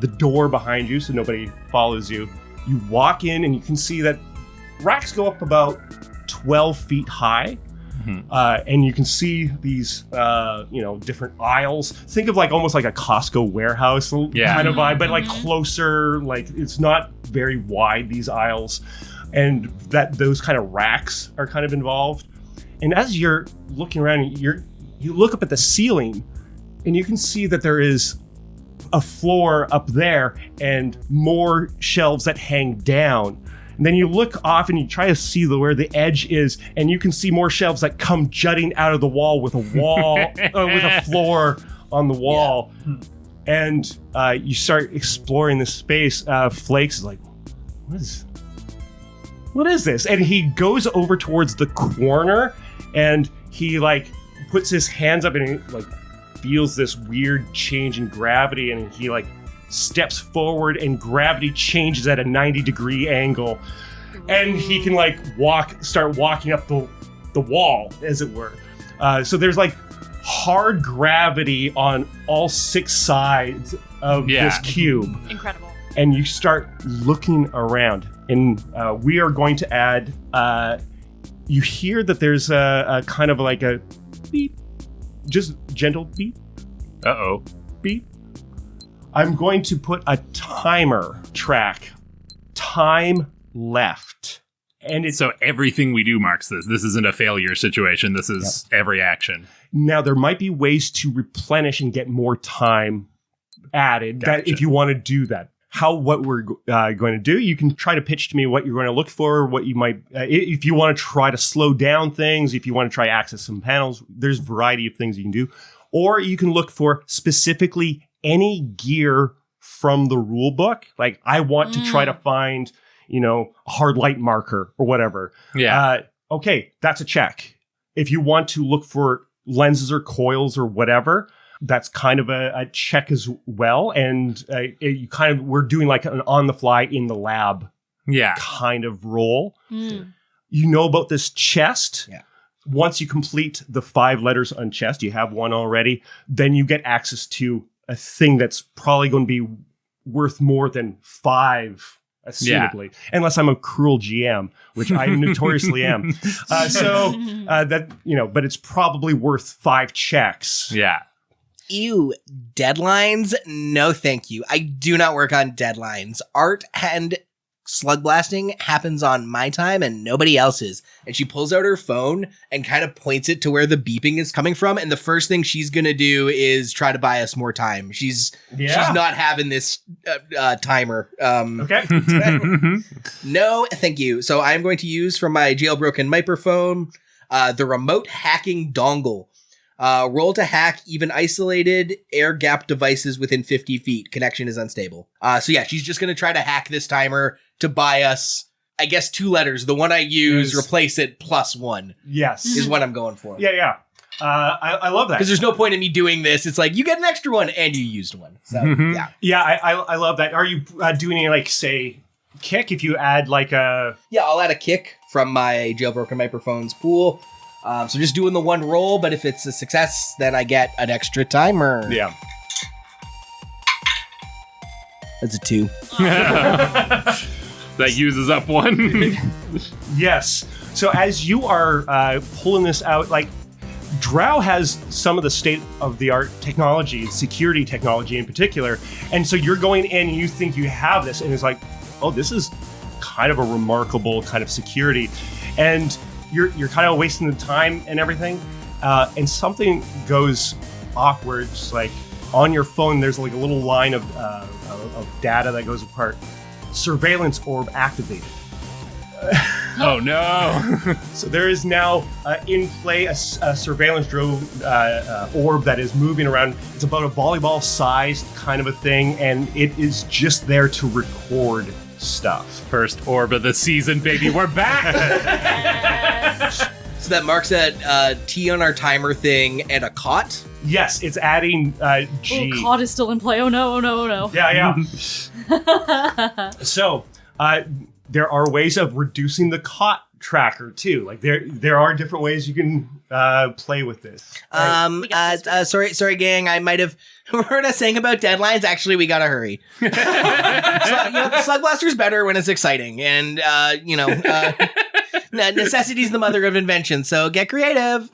the door behind you so nobody follows you, you walk in and you can see that racks go up about 12 feet high. And you can see these, different aisles. Think of almost like a Costco warehouse kind of vibe, but closer. It's not very wide, these aisles, and that those kind of racks are kind of involved. And as you're looking around, you look up at the ceiling, and you can see that there is a floor up there and more shelves that hang down. And then you look off and you try to see where the edge is, and you can see more shelves that come jutting out of the wall with a floor on the wall. Yeah. And you start exploring this space. Flakes is like, what is this? And he goes over towards the corner, and he like puts his hands up and he like feels this weird change in gravity, and he like steps forward and gravity changes at a 90-degree angle, and he can like start walking up the wall, as it were. So there's like hard gravity on all 6 sides of this cube. Incredible. And you start looking around, and we are going to add, you hear that there's a kind of like a beep, just gentle beep. Uh-oh. Beep. I'm going to put a timer track. Time left. And it's so everything we do marks this. This isn't a failure situation. This is every action. Now, there might be ways to replenish and get more time added that if you want to do that. What we're going to do, you can try to pitch to me what you're going to look for, what you might, if you want to try to slow down things, if you want to try access some panels, there's a variety of things you can do. Or you can look for specifically any gear from the rule book. Like, I want to try to find, a hard light marker or whatever. Yeah. Okay, that's a check. If you want to look for lenses or coils or whatever, that's kind of a check as well. And we're doing like an on the fly in the lab kind of role. You know about this chest. Yeah. Once you complete the 5 letters on chest, you have one already, then you get access to a thing that's probably going to be worth more than 5, assumably, unless I'm a cruel GM, which I notoriously am. But it's probably worth 5 checks. Yeah. Ew, deadlines? No, thank you. I do not work on deadlines. Art and slug blasting happens on my time and nobody else's. And she pulls out her phone and kind of points it to where the beeping is coming from. And the first thing she's going to do is try to buy us more time. She's not having this timer. Okay. No, thank you. So I'm going to use from my jailbroken microphone, the remote hacking dongle. Roll to hack even isolated air-gapped devices within 50 feet. Connection is unstable. She's just going to try to hack this timer to buy us, I guess, 2 letters. The one I use, replace it +1. Yes. Is what I'm going for. Yeah. I love that. Because there's no point in me doing this. It's like, you get an extra one and you used one. So, yeah. Yeah, I love that. Are you doing any, like, say, kick if you add, like, a... Yeah, I'll add a kick from my jailbroken microphones pool. So just doing the 1 roll, but if it's a success, then I get an extra timer. Yeah. That's a 2. That uses up 1. Yes. So as you are pulling this out, like, Drow has some of the state-of-the-art technology, security technology in particular, and so you're going in and you think you have this, and it's like, oh, this is kind of a remarkable kind of security. And you're kind of wasting the time and everything, and something goes off where it's like on your phone there's like a little line of data that goes apart. Surveillance orb activated. Oh no. So there is now in play a surveillance drone orb that is moving around. It's about a volleyball sized kind of a thing, and it is just there to record stuff. First orb of the season, baby. We're back. So that marks a T on our timer thing and a cot. Yes, it's adding G. Oh, COD is still in play. Oh no. Yeah. So, there are ways of reducing the cot tracker too. Like there are different ways you can play with this. Sorry, gang. I might have heard us saying about deadlines. Actually, we gotta hurry. Slugblaster's better when it's exciting, and necessity is the mother of invention. So get creative.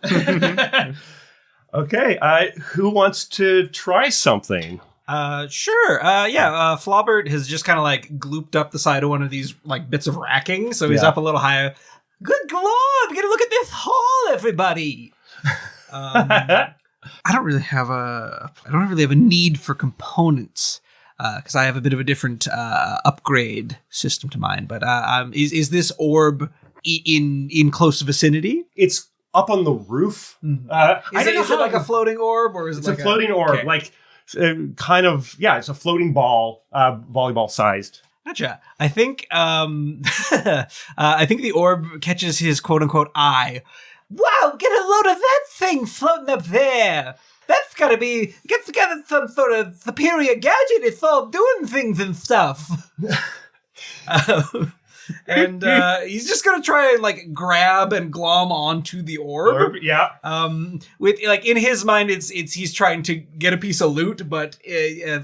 Okay. Who wants to try something? Sure. Flobert has just kind of like glooped up the side of one of these like bits of racking, so he's up a little high. Good lord, get a look at this hall, everybody. I don't really have a need for components because I have a bit of a different upgrade system to mine. But is this orb in close vicinity? It's up on the roof. Is it like a floating orb, or is it It's like a floating orb, okay. like it's a floating ball, volleyball sized. Gotcha. I think I think the orb catches his quote unquote eye. Wow, get a load of that thing floating up there. That's gotta be get together some sort of superior gadget. It's all doing things and stuff. And he's just gonna try and like grab and glom onto the orb. Yeah. With like in his mind, it's he's trying to get a piece of loot, but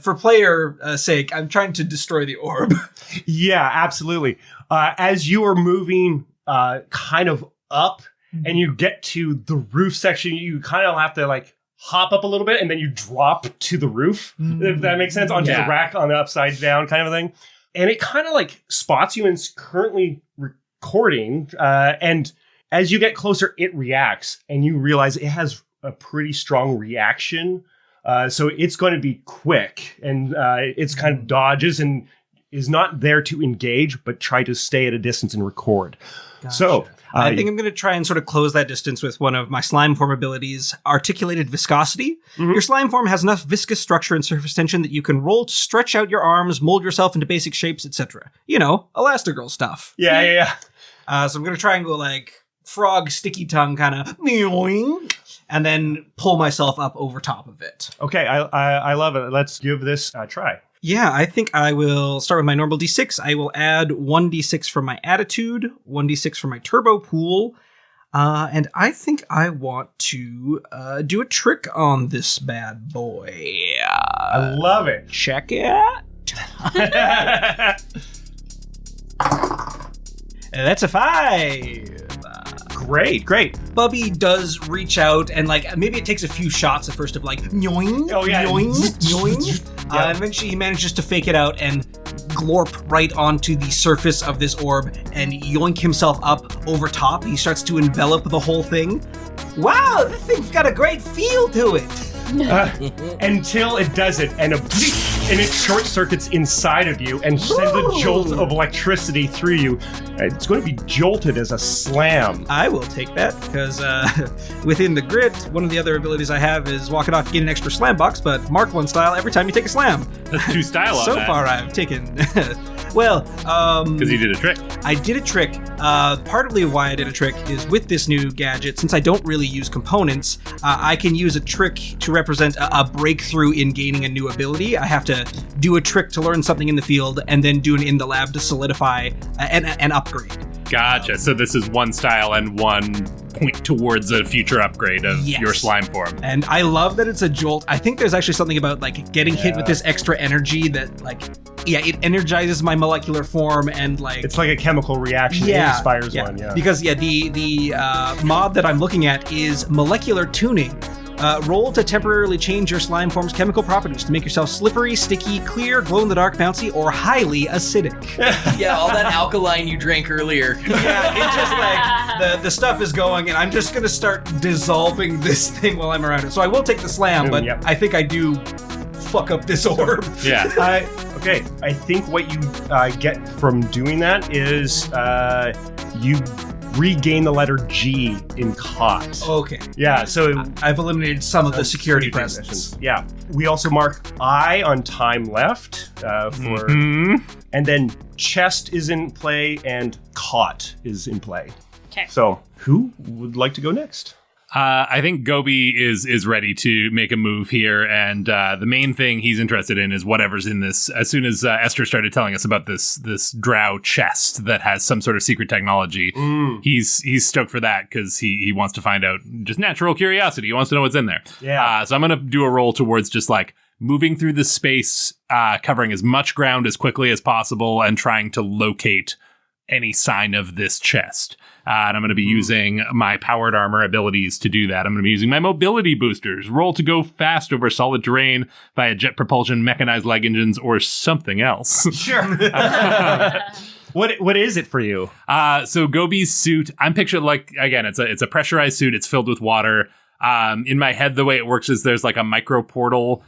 for player sake, I'm trying to destroy the orb. Yeah, absolutely. As you are moving kind of up and you get to the roof section, you kind of have to like hop up a little bit and then you drop to the roof, if that makes sense, onto the rack on the upside down kind of a thing. And it kind of like spots you and is currently recording. And as you get closer, it reacts and you realize it has a pretty strong reaction. So it's going to be quick and it's kind of dodges and is not there to engage, but try to stay at a distance and record. Gotcha. So I think I'm going to try and sort of close that distance with one of my slime form abilities, Articulated Viscosity. Mhm. Your slime form has enough viscous structure and surface tension that you can roll to stretch out your arms, mold yourself into basic shapes, etc. You know, Elastigirl stuff. Yeah. So I'm going to try and go like frog sticky tongue kind of, and then pull myself up over top of it. Okay, I love it. Let's give this a try. Yeah, I think I will start with my normal D6. I will add 1d6 from my attitude, 1d6 from my turbo pool, and I think I want to do a trick on this bad boy. I love it. Check it. That's a 5. Great. Bubby does reach out, and like maybe it takes a few shots at first of like yoing, Oh, yeah. yoing, yoing. Yeah. And eventually he manages to fake it out and glorp right onto the surface of this orb and yoink himself up over top. He starts to envelop the whole thing. Wow, this thing's got a great feel to it. Until it does it, and it short circuits inside of you and sends a jolt of electricity through you. It's going to be jolted as a slam. I will take that because within the grit, one of the other abilities I have is walk it off, get an extra slam box, but mark 1 style every time you take a slam. That's 2 style on So that. far I've taken, Because you did a trick. I did a trick. Partly why I did a trick is with this new gadget, since I don't really use components, I can use a trick to represent a breakthrough in gaining a new ability. I have to do a trick to learn something in the field and then do an in the lab to solidify an upgrade. Gotcha. So this is 1 style and 1 point towards a future upgrade of Yes. your slime form. And I love that it's a jolt. I think there's actually something about like getting hit with this extra energy that like, it energizes my molecular form and like It's like a chemical reaction. It inspires one. Yeah. Because the mod that I'm looking at is molecular tuning. Roll to temporarily change your slime form's chemical properties to make yourself slippery, sticky, clear, glow-in-the-dark, bouncy, or highly acidic. Yeah, all that alkaline you drank earlier. Yeah, it's just like the stuff is going, and I'm just gonna start dissolving this thing while I'm around it. So I will take the slam, but Yep. I think I do fuck up this orb. Yeah. Okay, I think what you get from doing that is you regain the letter G in caught. Okay. Yeah, so I've eliminated some of the security transitions. presence. Yeah. We also mark I on time left for, and then chest is in play and caught is in play. Okay. So who would like to go next? I think Goby is ready to make a move here, and the main thing he's interested in is whatever's in this. As soon as Esther started telling us about this drow chest that has some sort of secret technology, he's stoked for that because he wants to find out, just natural curiosity. He wants to know what's in there. Yeah. So I'm gonna do a roll towards just like moving through the space, covering as much ground as quickly as possible, and trying to locate any sign of this chest. And I'm going to be using my powered armor abilities to do that. I'm going to be using my mobility boosters. Roll to go fast over solid terrain via jet propulsion, mechanized leg engines, or something else. Sure. What is it for you? So Goby's suit, I'm picturing like, again, it's a pressurized suit. It's filled with water. In my head, the way it works is there's like a micro portal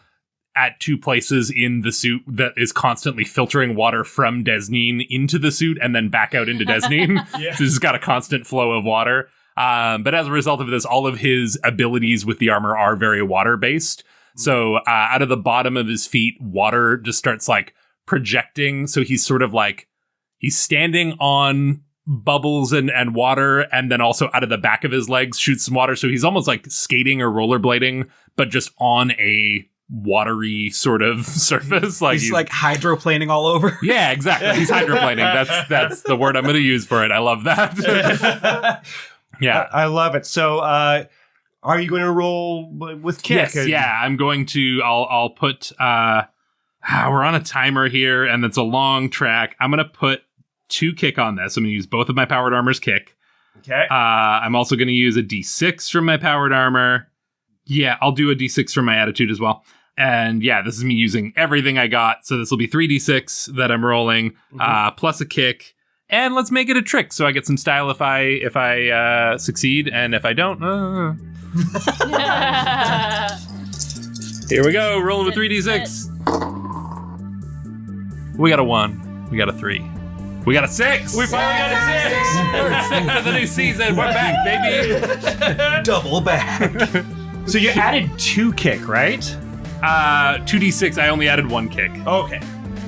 at 2 places in the suit that is constantly filtering water from Desneen into the suit and then back out into Desneen. So it's got a constant flow of water. But as a result of this, all of his abilities with the armor are very water-based. So out of the bottom of his feet, water just starts like projecting. So he's sort of like, he's standing on bubbles and water, and then also out of the back of his legs shoots some water. So he's almost like skating or rollerblading, but just on a watery sort of surface. Like he's like hydroplaning all over. Yeah, exactly. He's hydroplaning. That's the word I'm going to use for it. I love that. Yeah. I love it. So, are you going to roll with kick? Yes, yeah. I'm going to, I'll put, we're on a timer here and it's a long track. I'm going to put 2 kick on this. I'm going to use both of my powered armor's kick. Okay. I'm also going to use a D6 from my powered armor. Yeah, I'll do a D6 from my attitude as well. And yeah, this is me using everything I got. So this will be 3D6 that I'm rolling, plus a kick. And let's make it a trick so I get some style if I succeed. And if I don't, here we go, rolling with 3D6. We got a 1. We got a 3. We got a 6. We finally got a 6. We're 6 of the new season. We're back, baby. Double back. So you added 2 kick, right? 2D6. I only added 1 kick. Okay.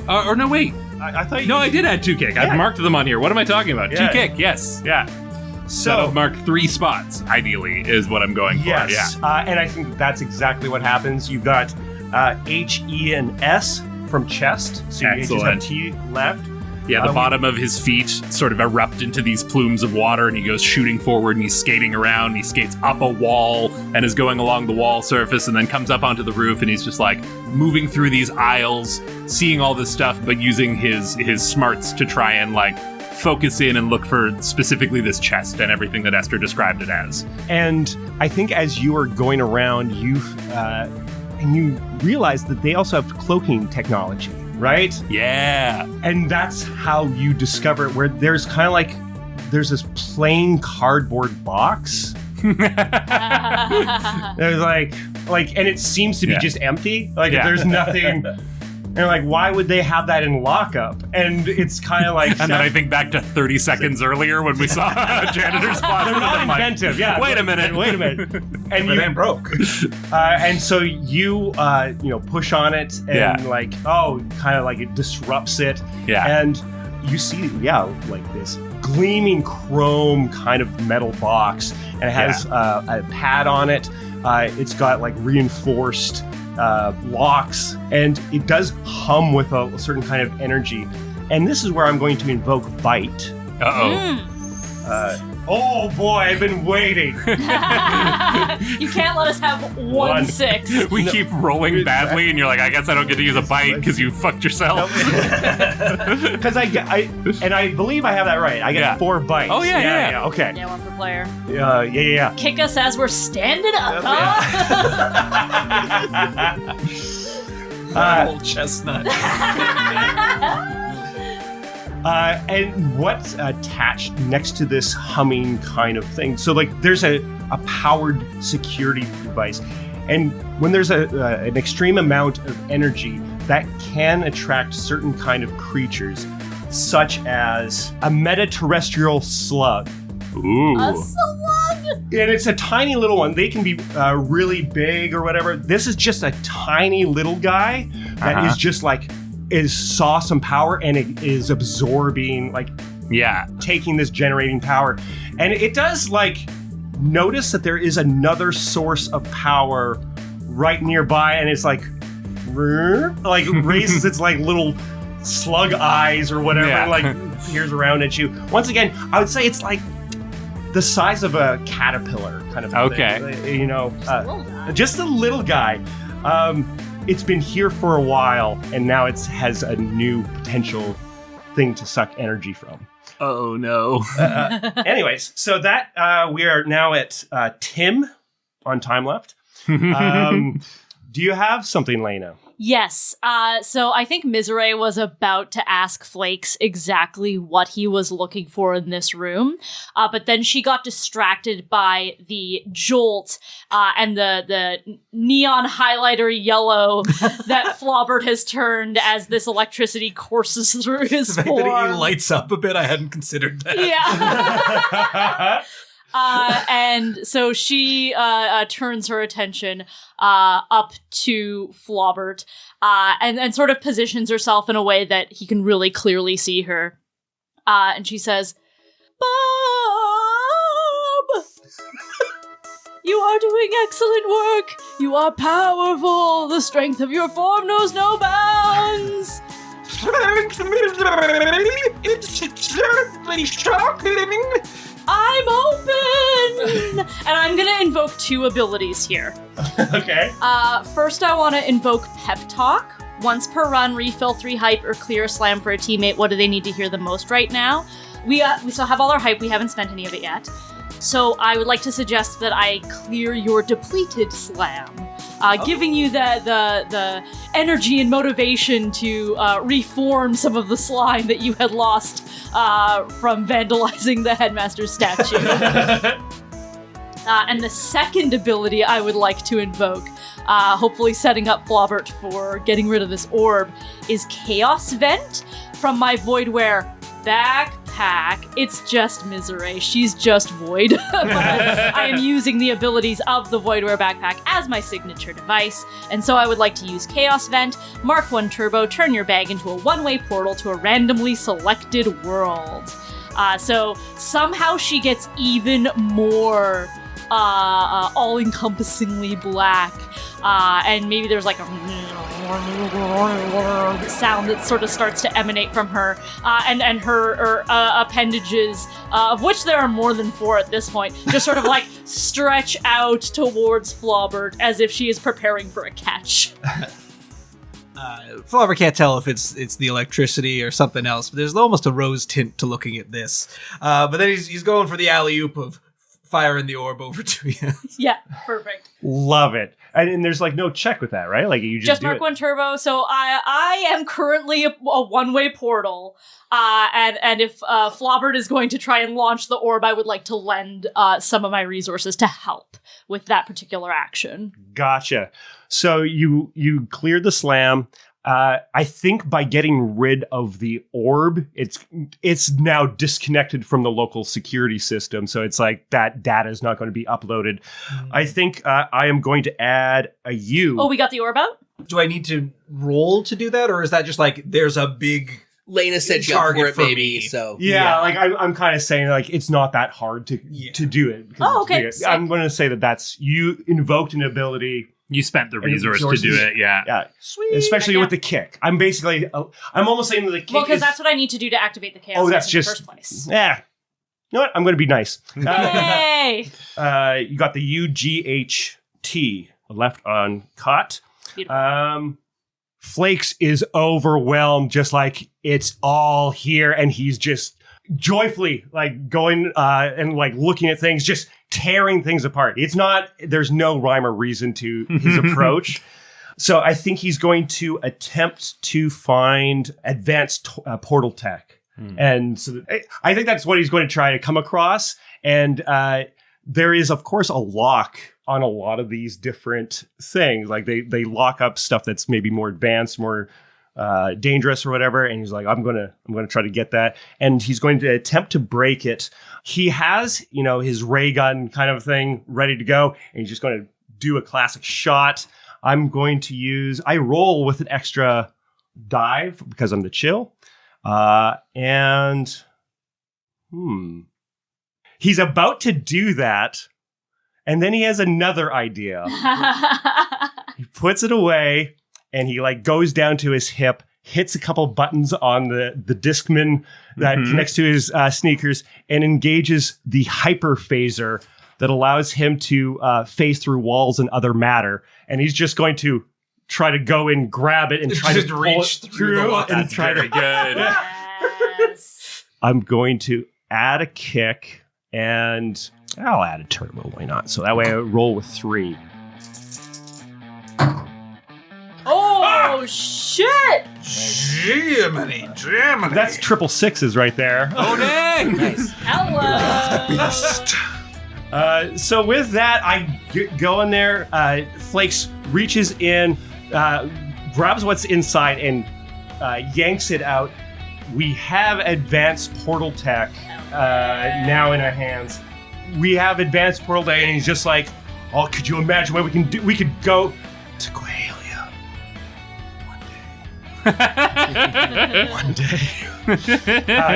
Or no, wait. I thought you... No, I did add 2 kick. I've marked them on here. What am I talking about? Yeah. 2 kick. Yes. Yeah. So I've marked 3 spots. Ideally, is what I'm going for. Yes. Yeah. And I think that's exactly what happens. You've got H, E, and S from chest. So you just have Excellent. T left. Yeah, the bottom of his feet sort of erupt into these plumes of water, and he goes shooting forward, and he's skating around, and he skates up a wall, and is going along the wall surface, and then comes up onto the roof, and he's just like moving through these aisles, seeing all this stuff, but using his smarts to try and like focus in and look for specifically this chest and everything that Esther described it as. And I think as you are going around, you realize that they also have cloaking technology, right? Yeah. And that's how you discover it, where there's kind of like, there's this plain cardboard box. There's like, and it seems to be just empty. Like there's nothing. And like, why would they have that in lockup? And it's kind of like... And then I think back to 30 seconds earlier when we saw a janitor's closet. They're not inventive, yeah. Wait a minute. And It ain't broke. and so you push on it and like, kind of like it disrupts it. Yeah. And you see, like this gleaming chrome kind of metal box, and it has a pad on it. It's got like reinforced locks, and it does hum with a certain kind of energy. And this is where I'm going to invoke BRITE. Oh boy, I've been waiting. You can't let us have one 6. We keep rolling badly, and you're like, I guess I don't get to use a bite because you fucked yourself. Because I believe I have that right. I get 4 bites. Oh, yeah. Okay. Yeah, 1 per player. Yeah. Kick us as we're standing up, huh? Old chestnut. And what's attached next to this humming kind of thing? So, like, there's a powered security device. And when there's an extreme amount of energy, that can attract certain kind of creatures, such as a meta-terrestrial slug. Ooh. A slug! And it's a tiny little one. They can be really big or whatever. This is just a tiny little guy that is just like... saw some power, and it is absorbing, like, taking this generating power. And it does, like, notice that there is another source of power right nearby, and it's like raises its, like, little slug eyes or whatever, and, like, peers around at you. Once again, I would say it's, like, the size of a caterpillar kind of thing. You know, just a little guy. It's been here for a while, and now it has a new potential thing to suck energy from. Oh, no. Anyways, so that we are now at Tim on time left. Do you have something, Laena? Yes. So I think Miserée was about to ask Flakes exactly what he was looking for in this room, but then she got distracted by the jolt and the neon highlighter yellow that Flobert has turned as this electricity courses through his The fact that he form. lights up a bit, I hadn't considered that. Yeah. And so she turns her attention up to Flobert and sort of positions herself in a way that he can really clearly see her. And she says, Bob! You are doing excellent work. You are powerful. The strength of your form knows no bounds. I'm open! And I'm gonna invoke 2 abilities here. Okay. First, I want to invoke Pep Talk. Once per run, refill 3 hype or clear a slam for a teammate. What do they need to hear the most right now? We still have all our hype. We haven't spent any of it yet. So I would like to suggest that I clear your depleted slam, giving you the energy and motivation to reform some of the slime that you had lost from vandalizing the headmaster's statue. And the second ability I would like to invoke, hopefully setting up Flobert for getting rid of this orb, is Chaos Vent from my Voidware backpack. It's just Miserée. She's just Void. But I am using the abilities of the Voidware backpack as my signature device, and so I would like to use Chaos Vent, Mark 1 Turbo, turn your bag into a one-way portal to a randomly selected world. So somehow she gets even more all-encompassingly black, and maybe there's like a sound that sort of starts to emanate from her, and her appendages, of which there are more than 4 at this point, just sort of like stretch out towards Flobert as if she is preparing for a catch. Flobert can't tell if it's the electricity or something else, but there's almost a rose tint to looking at this. But then he's going for the alley-oop of firing the orb over to you. Yeah, perfect. Love it. And there's like no check with that, right? Like you just do Mark it. 1 Turbo. So I am currently a one-way portal, and if Flobert is going to try and launch the orb, I would like to lend some of my resources to help with that particular action. Gotcha. So you cleared the slam. I think by getting rid of the orb, it's now disconnected from the local security system. So it's like that data is not going to be uploaded. I think I am going to add a U. Oh, we got the orb out? Do I need to roll to do that, or is that just like there's a big Laena said go target for it, for maybe. me? So Yeah, like I'm kind of saying like it's not that hard to do it. Oh, okay. I'm going to say that's you invoked an ability. You spent the And resource to do resources. it, yeah. Yeah, Sweet. especially Yeah. with the kick. I'm almost saying that the kick Well, because is. that's what I need to do to activate the chaos Oh, that's in the just. first place. Yeah. You know what? I'm going to be nice. Yay! You got the UGHT left on cot. Beautiful. Flakes is overwhelmed, just like it's all here, and he's just joyfully like going and like looking at things, just tearing things apart. There's no rhyme or reason to his approach. So I think he's going to attempt to find advanced portal tech. And so I think that's what he's going to try to come across. And there is, of course, a lock on a lot of these different things. Like they lock up stuff that's maybe more advanced, more dangerous or whatever. And he's like, I'm gonna try to get that. And he's going to attempt to break it. He has, his ray gun kind of thing ready to go. And he's just going to do a classic shot. I roll with an extra dive because I'm the chill. He's about to do that. And then he has another idea. He puts it away and he like goes down to his hip, hits a couple buttons on the Discman that connects to his sneakers, and engages the hyper phaser that allows him to phase through walls and other matter. And he's just going to try to go and grab it and try Just to reach pull it through the wall. and That's try very to. good. Yes. I'm going to add a kick, and I'll add a turbo. Why not? So that way I roll with 3. Oh! shit! Jiminy. That's triple sixes right there. Oh, dang! Nice. Hello! So with that, I go in there. Flakes reaches in, grabs what's inside, and yanks it out. We have advanced portal tech now in our hands. We have advanced portal tech, and he's just like, "Oh, could you imagine what we can do? We could go to Quahalia one day."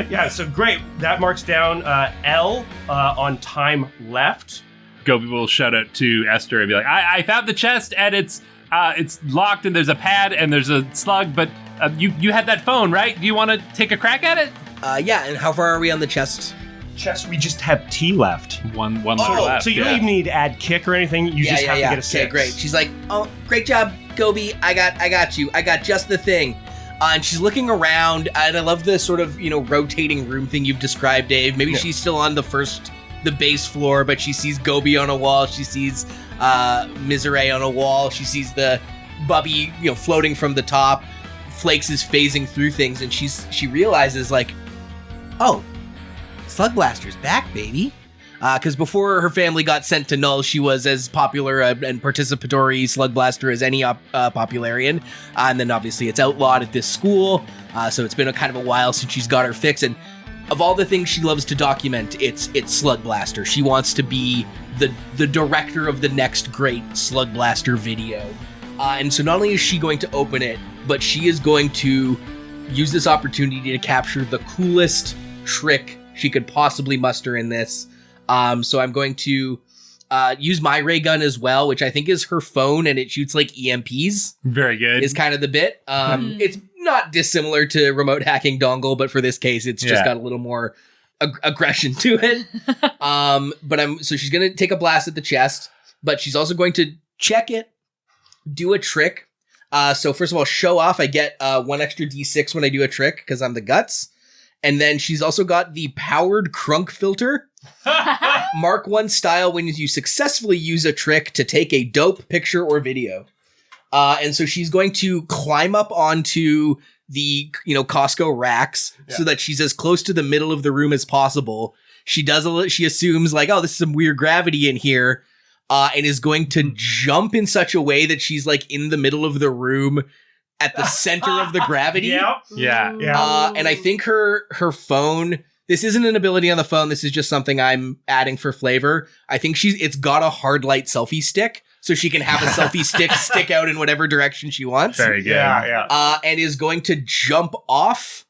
Yeah, so great. That marks down L on time left. Goby will shout out to Esther and be like, I found the chest and it's locked and there's a pad and there's a slug, but you had that phone, right? Do you want to take a crack at it? Yeah, and how far are we on the chest? Chest, we just have T left. One left. So you don't even need to add kick or anything. You just have to get a 6. Okay, great. She's like, "Oh, great job, Goby. I got you. I got just the thing." And she's looking around, and I love the sort of, rotating room thing you've described, Dave. Maybe she's still on the base floor, but she sees Goby on a wall. She sees Miserée on a wall. She sees the Bubby, floating from the top. Flakes is phasing through things, and she realizes, like, oh, Slugblaster's back, baby. Because before her family got sent to Null, she was as popular and participatory Slugblaster as any Popularian. And then obviously it's outlawed at this school, so it's been a kind of a while since she's got her fix. And of all the things she loves to document, it's Slugblaster. She wants to be the director of the next great Slugblaster video. And so not only is she going to open it, but she is going to use this opportunity to capture the coolest trick she could possibly muster in this. So I'm going to use my ray gun as well, which I think is her phone, and it shoots like EMPs. Very good. Is kind of the bit. It's not dissimilar to remote hacking dongle, but for this case, it's just got a little more aggression to it. So she's going to take a blast at the chest, but she's also going to check it, do a trick. So first of all, show off. I get 1 extra D6 when I do a trick because I'm the guts. And then she's also got the powered crunk filter. Mark 1 style when you successfully use a trick to take a dope picture or video. And so she's going to climb up onto the, Costco racks so that she's as close to the middle of the room as possible. She assumes like, oh, this is some weird gravity in here. And is going to jump in such a way that she's like in the middle of the room at the center of the gravity. Yeah. And I think her phone, this isn't an ability on the phone. This is just something I'm adding for flavor. I think it's got a hard light selfie stick, so she can have a selfie stick out in whatever direction she wants. Very good. Yeah. And is going to jump off.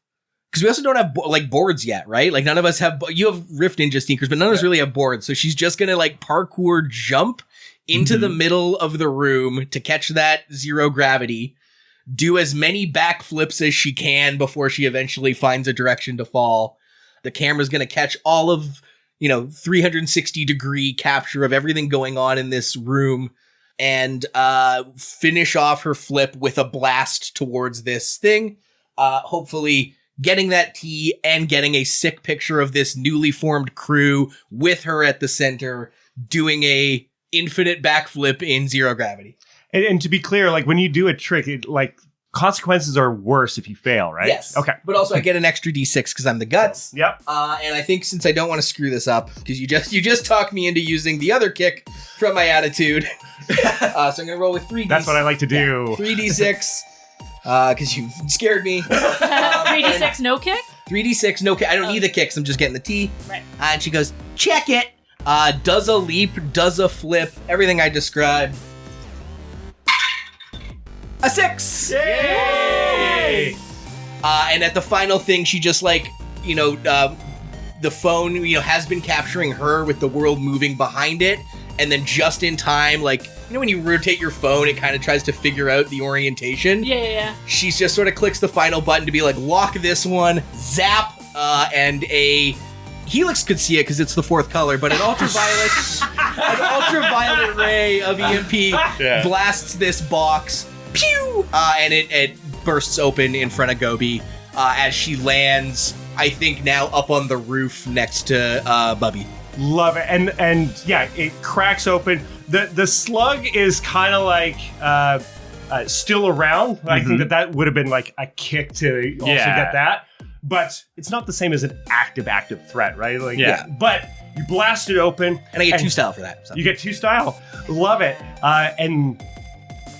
Because we also don't have boards yet, right? Like none of us have, you have Rift Ninja sneakers, but none of us really have boards. So she's just going to like parkour jump into the middle of the room to catch that zero gravity, do as many backflips as she can before she eventually finds a direction to fall. The camera's going to catch all of, 360 degree capture of everything going on in this room and finish off her flip with a blast towards this thing. Hopefully getting that T and getting a sick picture of this newly formed crew with her at the center doing a infinite backflip in zero gravity. And to be clear, like when you do a trick, consequences are worse if you fail, right? Yes. Okay. But also I get an extra D6 because I'm the guts. Yep. And I think since I don't want to screw this up, because you just talked me into using the other kick from my attitude. So I'm going to roll with 3D6. That's what I like to do. 3D6. Because you scared me. 3d6 no kick? 3D6, no kick. I don't need the kicks. I'm just getting the T. Right. And she goes, check it. Does a leap, does a flip, everything I described. A 6! Yay! And at the final thing, she just the phone, has been capturing her with the world moving behind it. And then just in time, when you rotate your phone, it kind of tries to figure out the orientation. Yeah. She's just sort of clicks the final button to be like, lock this one, zap, and a Helix could see it because it's the 4th color, but an ultraviolet ray of EMP blasts this box, pew, and it bursts open in front of Goby as she lands, I think now up on the roof next to Bubby. Love it. And yeah, it cracks open. The slug is kind of like still around. I think that would have been like a kick to also get that. But it's not the same as an active threat, right? Like, but you blast it open. And I get 2 style for that. So. You get 2 style. Love it. And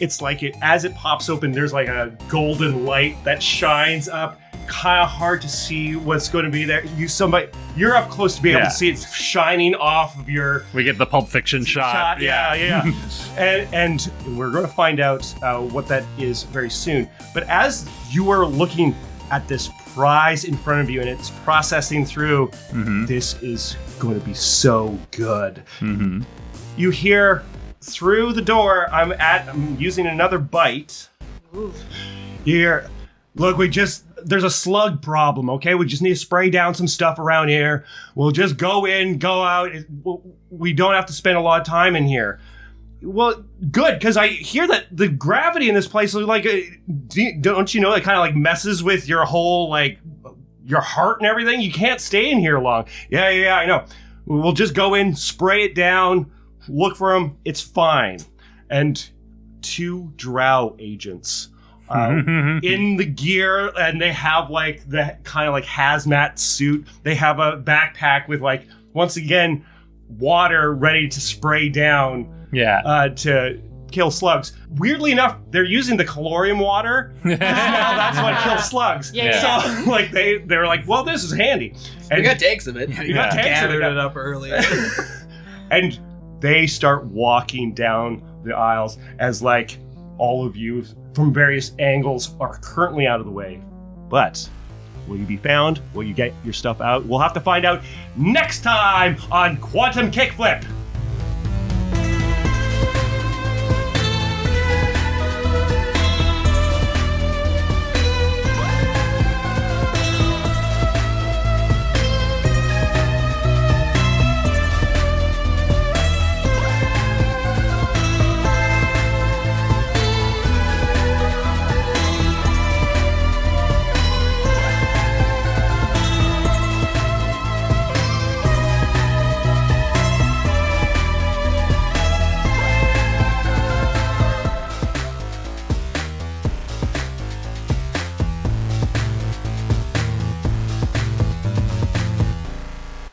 it's like as it pops open, there's like a golden light that shines up. Kind of hard to see what's going to be there. You're up close to be able to see it's shining off of your. We get the Pulp Fiction shot. Yeah. and we're going to find out what that is very soon. But as you are looking at this prize in front of you and it's processing through, this is going to be so good. You hear through the door, I'm using another bite. You hear, look, there's a slug problem, okay? We just need to spray down some stuff around here. We'll just go in, go out. We don't have to spend a lot of time in here. Well, good, because I hear that the gravity in this place is like, don't you know, it kind of like messes with your whole, like, your heart and everything. You can't stay in here long. Yeah, I know. We'll just go in, spray it down, look for them. It's fine. And 2 drow agents in the gear, and they have like the kind of like hazmat suit. They have a backpack with like, once again, water ready to spray down. To kill slugs. Weirdly enough, they're using the calorium water. That's what kills slugs. So like they were like, well, this is handy. And we got tanks of it. You got tanks of it. Gathered it up early. And they start walking down the aisles as like all of you from various angles are currently out of the way. But will you be found? Will you get your stuff out? We'll have to find out next time on Quantum Kickflip.